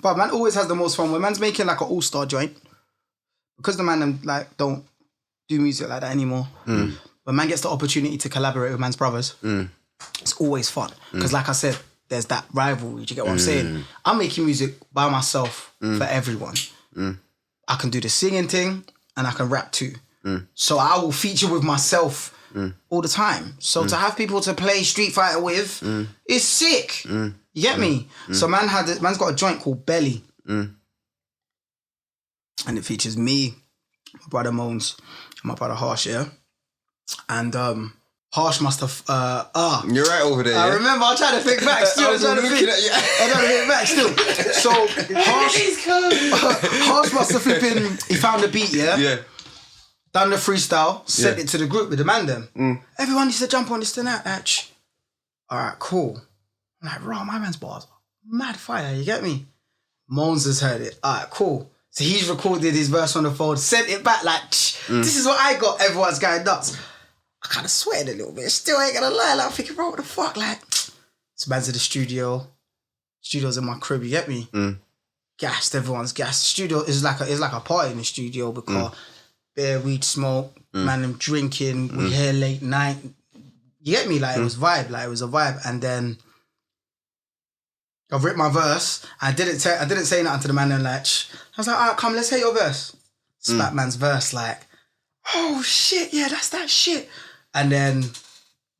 Speaker 3: But man always has the most fun when man's making like an all-star joint, because the man like don't do music like that anymore. When man gets the opportunity to collaborate with man's brothers, it's always fun. Because like I said, there's that rivalry. Do you get what I'm saying? I'm making music by myself for everyone. I can do the singing thing and I can rap too. So I will feature with myself all the time. So to have people to play Street Fighter with is sick. You get me? So man's got a joint called Belly. And it features me, my brother Moans, and my brother Harsh, yeah? And Harsh must have
Speaker 2: You're right over there.
Speaker 3: I
Speaker 2: Yeah?
Speaker 3: remember, I tried to think back still.
Speaker 2: I was looking at you.
Speaker 3: I tried to think back still. So Harsh must have flipping, he found the beat, yeah?
Speaker 2: Yeah.
Speaker 3: Done the freestyle, sent it to the group with the man them. Everyone needs to jump on this tonight, Atch. Alright, cool. I'm like, raw, my man's bars. Mad fire, you get me? Moans has heard it. Alright, cool. So he's recorded his verse on the phone, sent it back like, this is what I got. Everyone's going nuts. I kind of sweated a little bit. Still ain't gonna lie. Like, I'm thinking, bro, what the fuck? Like, so man's in the studio. Studio's in my crib, you get me? Gassed, everyone's gassed. The studio is like a party in the studio because bare weed smoke, man, them drinking, we here late night. You get me? Like, it was vibe. Like, it was a vibe. And then I've written my verse. I didn't say nothing to the man. And like, I was like, all right, come, let's hear your verse. Spat man's verse, like, oh shit, yeah, that's that shit. And then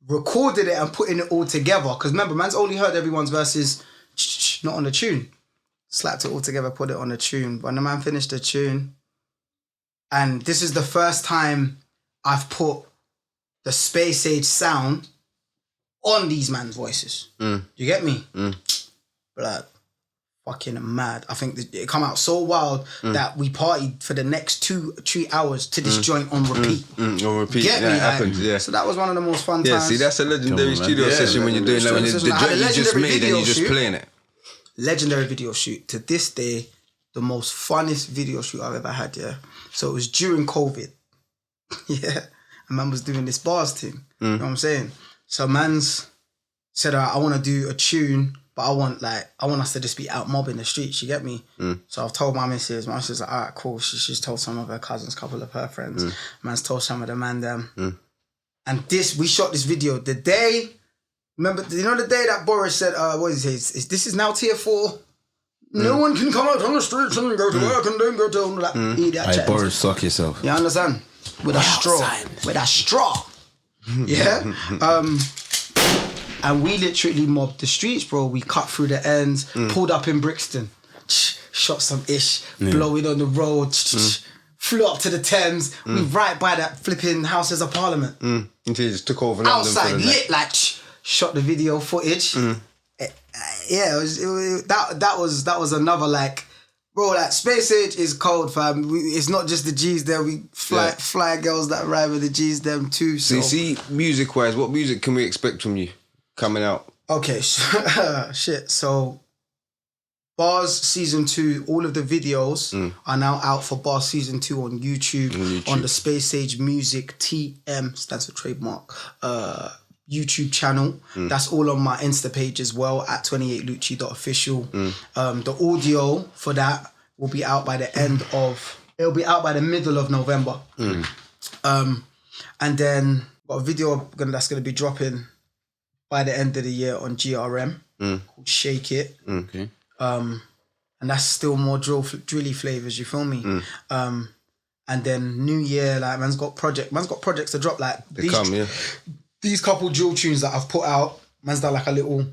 Speaker 3: recorded it and putting it all together. Because remember, man's only heard everyone's verses, not on the tune. Slapped it all together, put it on the tune. When the man finished the tune, and this is the first time I've put the space age sound on these man's voices. You get me? Blood. Fucking mad. I think it come out so wild that we partied for the next 2-3 hours to this joint on repeat.
Speaker 2: On repeat.
Speaker 3: Get me?
Speaker 2: Yeah, it
Speaker 3: Like,
Speaker 2: happens, yeah.
Speaker 3: So that was one of the most fun
Speaker 2: Yeah,
Speaker 3: times.
Speaker 2: see, that's a legendary studio session when you're doing that, when the
Speaker 3: session. I had
Speaker 2: joint
Speaker 3: a
Speaker 2: you just
Speaker 3: legendary
Speaker 2: made and
Speaker 3: video
Speaker 2: you're just
Speaker 3: shoot.
Speaker 2: playing it.
Speaker 3: Legendary video shoot. To this day, the most funnest video shoot I've ever had, yeah? So it was during COVID. Yeah. And man was doing this bars thing. You know what I'm saying? So man's said, all right, I want to do a tune, but I want us to just be out mobbing the streets, you get me? So I've told my missus like, all right, cool. She's told some of her cousins, a couple of her friends. Man's told some of the man them. And we shot this video the day, remember, you know the day that Boris said, what did he say? This is now tier 4. No one can come out on the streets and go to work and don't go to like, eat that
Speaker 1: Hey,
Speaker 3: chat.
Speaker 1: Boris, suck yourself.
Speaker 3: You understand? With a straw. With a straw. Yeah? And we literally mobbed the streets, bro. We cut through the ends, pulled up in Brixton, shot some ish, blowing on the road, flew up to the Thames. We right by that flipping Houses of Parliament.
Speaker 2: Until you just took over London
Speaker 3: Outside,
Speaker 2: for the
Speaker 3: lit, like, shot the video footage. Yeah, that was another, like, bro, like, Space Age is cold, fam. It's not just the G's there. We fly girls that ride with the G's them too. So
Speaker 2: you see, music-wise, what music can we expect from you coming out?
Speaker 3: Okay, shit. So, Bars Season 2, all of the videos are now out for Bars Season 2 on YouTube. On the Space Age Music TM, stands for trademark, YouTube channel. That's all on my Insta page as well, at 28luchi.official. The audio for that will be out by it'll be out by the middle of November. And then got a video that's going to be dropping by the end of the year on GRM called Shake It.
Speaker 1: Okay.
Speaker 3: And that's still more drilly flavors, you feel me? And then New Year, like, man's got projects to drop, like these couple drill tunes that I've put out. Man's done like a little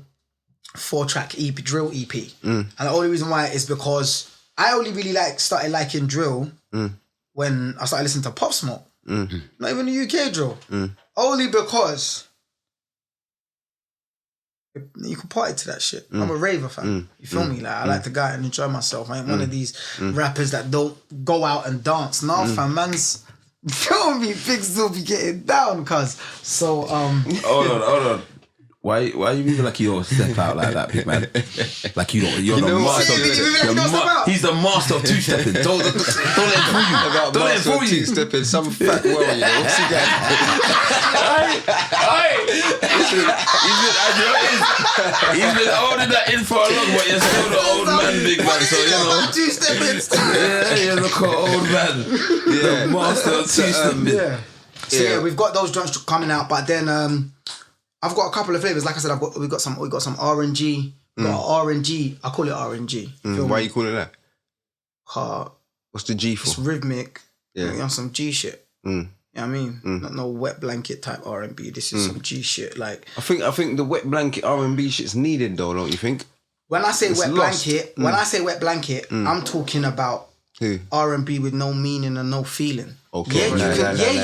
Speaker 3: 4-track EP, drill EP. And the only reason why is because I only really started liking drill when I started listening to Pop Smoke. Not even the UK drill. Only because you can party to that shit. I'm a raver fan. You feel me? Like, I like to go out and enjoy myself. I ain't one of these rappers that don't go out and dance. Nah, fam, man's Tell me, things will be getting down, cuz. So,
Speaker 1: Hold on. Why you moving like you don't step out like that, big man? Like you're the master. He's the master of two-stepping. Don't let him fool you.
Speaker 2: About
Speaker 1: Don't let him
Speaker 2: master of
Speaker 1: fool you.
Speaker 2: two-stepping, some fat well, you know. What's he got?
Speaker 1: He's been holding that in for a long, but you're still the old man, big man. So you know.
Speaker 3: Two-stepping.
Speaker 1: Yeah, you're the old man. The master of two-stepping.
Speaker 3: Yeah. So yeah, we've got those joints coming out, but then I've got a couple of flavors. Like I said, we got some RNG. Got RNG. I call it RNG.
Speaker 2: Why you call it that?
Speaker 3: Car.
Speaker 2: What's the G for?
Speaker 3: It's rhythmic.
Speaker 2: Yeah.
Speaker 3: On some G shit. You know what I mean? Not no wet blanket type R&B. This is some G shit. Like
Speaker 2: I think the wet blanket R&B shit's needed though, don't you think?
Speaker 3: when I say
Speaker 2: It's
Speaker 3: wet
Speaker 2: lost.
Speaker 3: blanket, when I say wet blanket, I'm talking about
Speaker 2: Who?
Speaker 3: R&B with no meaning and no feeling.
Speaker 2: Okay.
Speaker 3: Yeah, you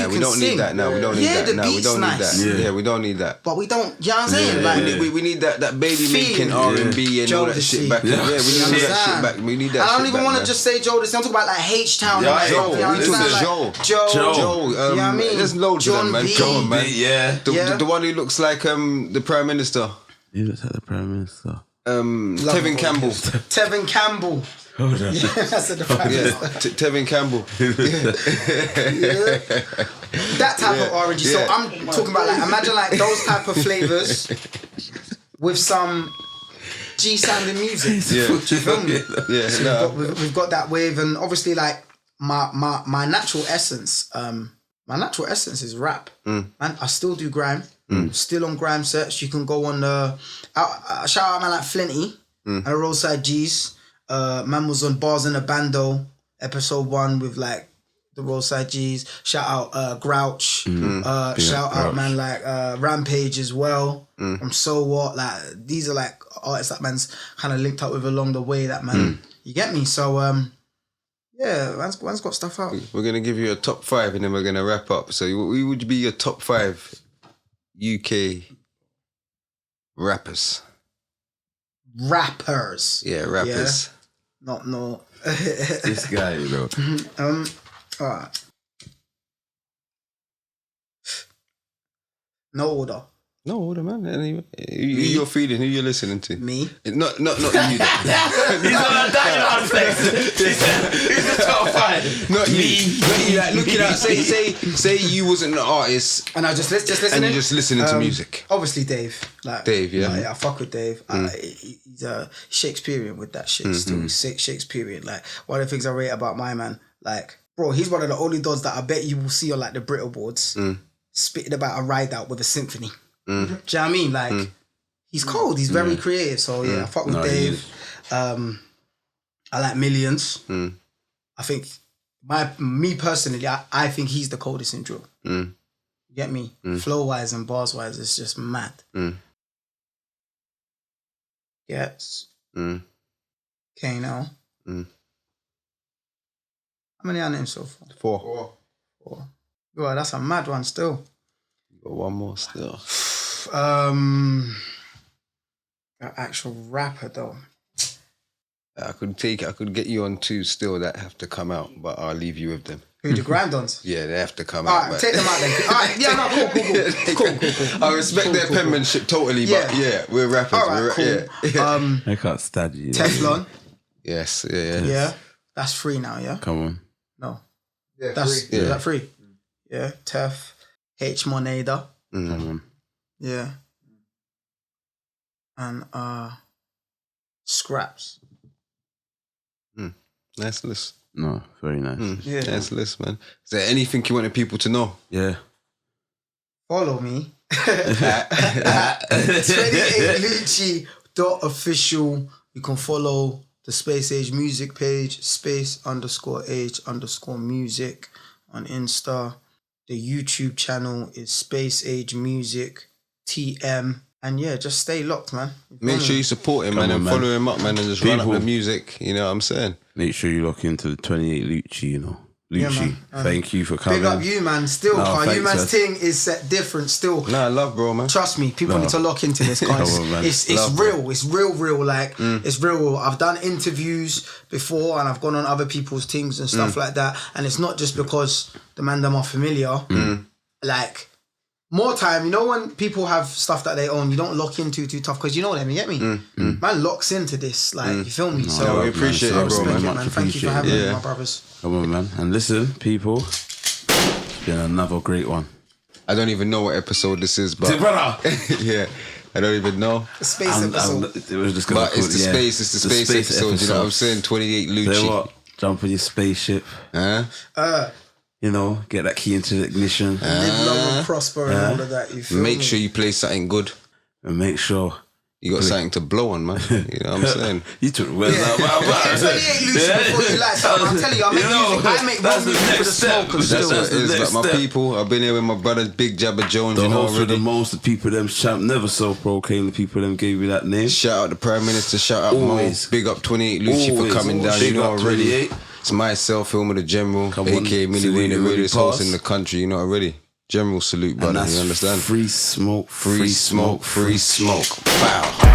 Speaker 3: can
Speaker 2: We don't
Speaker 3: sing.
Speaker 2: need that now. We don't need that
Speaker 3: the
Speaker 2: now. We
Speaker 3: beat's
Speaker 2: don't need
Speaker 3: nice.
Speaker 2: that. Yeah, we don't need that.
Speaker 3: But we don't, you know what I'm saying? Like,
Speaker 2: We need that baby making
Speaker 3: Feeling.
Speaker 2: R&B and all that
Speaker 3: Jodeci.
Speaker 2: shit back. Yeah, we need
Speaker 3: You
Speaker 2: that
Speaker 3: understand?
Speaker 2: shit back. We need that.
Speaker 3: I don't
Speaker 2: shit
Speaker 3: even
Speaker 2: back,
Speaker 3: want to
Speaker 2: man.
Speaker 3: just say Jodeci. I'm talking about like H-Town.
Speaker 1: Yeah,
Speaker 3: and like,
Speaker 1: Joe.
Speaker 3: you know what I'm
Speaker 2: We
Speaker 3: saying?
Speaker 2: talking
Speaker 3: Like,
Speaker 2: Joe.
Speaker 3: Joe.
Speaker 2: Joe.
Speaker 3: You know what I mean?
Speaker 2: There's loads of them,
Speaker 3: John
Speaker 2: man.
Speaker 3: B.
Speaker 2: Come on, man.
Speaker 1: Yeah.
Speaker 2: The one who looks like the Prime Minister.
Speaker 1: He looks like the Prime Minister.
Speaker 2: Tevin Campbell.
Speaker 3: Tevin Campbell.
Speaker 1: Hold on.
Speaker 3: Yeah, that's the Prime
Speaker 2: Yeah,
Speaker 3: Minister.
Speaker 2: Tevin Campbell.
Speaker 3: That type of origin. So
Speaker 2: Yeah.
Speaker 3: I'm talking about like, imagine like those type of flavors with some G sounding music.
Speaker 2: Yeah.
Speaker 3: Do you feel me?
Speaker 2: Yeah,
Speaker 3: So
Speaker 2: no.
Speaker 3: we've got that wave, and obviously like my natural essence. My natural essence is rap. Man, I still do grime. Still on grime sets. You can go on the shout out man like Flinty and the Roadside G's. Man was on Bars in a Bando episode 1 with like the Roadside G's. Shout out Grouch. Shout out man like Rampage as well. From So What. Like these are like artists that man's kind of linked up with along the way. That man, you get me? So yeah, man's got stuff out.
Speaker 2: We're gonna give you a top 5 and then we're gonna wrap up. So we would be your top 5 UK rappers.
Speaker 3: Rappers.
Speaker 2: Yeah, rappers.
Speaker 3: Not no.
Speaker 1: This guy, you know.
Speaker 3: Alright. No order.
Speaker 2: No order, man. Anyway, who you're feeling? Who you're listening to?
Speaker 3: Me.
Speaker 2: Not you.
Speaker 1: He's on a diet flex. He's the top 5.
Speaker 2: Not me. Not you. Like looking at say you wasn't an artist
Speaker 3: And I just listening.
Speaker 2: and you're just listening to music.
Speaker 3: Obviously, Dave. Like
Speaker 2: Dave, yeah.
Speaker 3: Like, I fuck with Dave. He's Shakespearean with that shit. Still, he's Shakespearean. Like one of the things I rate about my man. Like, bro, he's one of the only dogs that I bet you will see on like the Brit Awards spitting about a ride out with a symphony. Do you know what I mean? Like, he's cold. He's very creative. So yeah, I fuck with Dave. I like Millions. I think me personally, I think he's the coldest in drill. You get me? Flow wise and bars wise, it's just mad. Yes. Kano. How many I named so far?
Speaker 2: 4.
Speaker 3: 4. Well, that's a mad one still.
Speaker 2: Got one more still.
Speaker 3: An actual rapper though.
Speaker 2: I could get you on 2 still that have to come out, but I'll leave you with them.
Speaker 3: Who the Grandons?
Speaker 2: Yeah, they have to come
Speaker 3: All
Speaker 2: out.
Speaker 3: right, take them out then. All right, yeah, no, cool.
Speaker 2: I respect their penmanship totally, but yeah, we're rappers.
Speaker 3: All right, cool.
Speaker 2: Yeah.
Speaker 1: I can't stand you.
Speaker 3: Teflon.
Speaker 2: Yes, yeah.
Speaker 3: Yeah, that's free now. Yeah.
Speaker 1: Come on.
Speaker 3: No.
Speaker 4: Yeah,
Speaker 3: That's
Speaker 4: free.
Speaker 3: is that free? Yeah. Tef. H Moneda.
Speaker 1: Come on.
Speaker 3: Yeah. And Scraps.
Speaker 2: Nice list.
Speaker 1: No, very nice.
Speaker 3: Yeah.
Speaker 2: Nice list, man. Is there anything you wanted people to know?
Speaker 1: Yeah.
Speaker 3: Follow me. 28 Lucci.official. You can follow the Space Age Music page, space_age_music on Insta. The YouTube channel is Space Age Music TM. And yeah, just stay locked, man.
Speaker 2: Make sure you support him, man,
Speaker 1: on,
Speaker 2: and
Speaker 1: man.
Speaker 2: follow him up, man, and just run up
Speaker 1: People.
Speaker 2: the music. You know what I'm saying?
Speaker 1: Make sure you lock into the 28 Lucci, you know. Lucci, thank you for coming.
Speaker 3: Big up you, man. Still,
Speaker 1: No,
Speaker 3: you man's
Speaker 1: thanks,
Speaker 3: thing is set different. Still,
Speaker 2: Nah, I love, bro, man.
Speaker 3: trust me, people need to lock into this, guys.
Speaker 1: Come on, man.
Speaker 3: It's
Speaker 2: Love,
Speaker 3: real. It's real. Like it's real. I've done interviews before, and I've gone on other people's things and stuff like that. And it's not just because the man them are familiar. Like more time, you know, when people have stuff that they own, you don't lock into too tough because you know them. You get me? Man locks into this. Like you feel me? So
Speaker 2: we appreciate it, bro,
Speaker 3: respect
Speaker 2: man.
Speaker 3: it, man. Thank you for having me, my brothers.
Speaker 1: Come on, man. And listen, people, it's been another great one.
Speaker 2: I don't even know what episode this is, but
Speaker 1: Brother!
Speaker 2: yeah, I don't even know.
Speaker 3: The space episode.
Speaker 1: It was just gonna
Speaker 2: But it's the space. It's the space episode. You know what I'm saying? 28
Speaker 1: Say
Speaker 2: Luchi.
Speaker 1: what? Jump on your spaceship.
Speaker 2: Huh?
Speaker 1: You know, get that key into the ignition.
Speaker 3: Live long and prosper and all of that. You feel
Speaker 2: Make
Speaker 3: me?
Speaker 2: sure you play something good.
Speaker 1: And make sure
Speaker 2: You got something to blow on, man. You know what I'm saying?
Speaker 1: you took words out of my mouth.
Speaker 3: 28 Luchi before you like something. I'm telling you, I make music. I make
Speaker 1: that's
Speaker 3: music
Speaker 1: the
Speaker 3: for the
Speaker 1: next step.
Speaker 3: smokers
Speaker 2: That's
Speaker 3: still.
Speaker 2: what it is.
Speaker 1: the
Speaker 2: Like my
Speaker 1: next step.
Speaker 2: people, I've been here with my brother, Big Jabba Jones,
Speaker 1: The
Speaker 2: you know
Speaker 1: host with the
Speaker 2: already.
Speaker 1: most, the people them champ never self-proclaimed, the people them gave you that name.
Speaker 2: Shout out the Prime Minister, shout out
Speaker 1: Always.
Speaker 2: Mo, big up 28 Luchi
Speaker 1: Always.
Speaker 2: for coming down,
Speaker 1: Big
Speaker 2: you know
Speaker 1: up
Speaker 2: already.
Speaker 1: 28.
Speaker 2: It's myself, Film of the General,
Speaker 1: Come on,
Speaker 2: aka Millie
Speaker 1: salute
Speaker 2: Wayne, the
Speaker 1: you,
Speaker 2: realest
Speaker 1: Willie
Speaker 2: host
Speaker 1: Pass.
Speaker 2: in the country, you know already. General salute,
Speaker 1: And
Speaker 2: brother,
Speaker 1: that's
Speaker 2: you understand?
Speaker 1: 3Smoke,
Speaker 2: Free smoke, free smoke. Wow.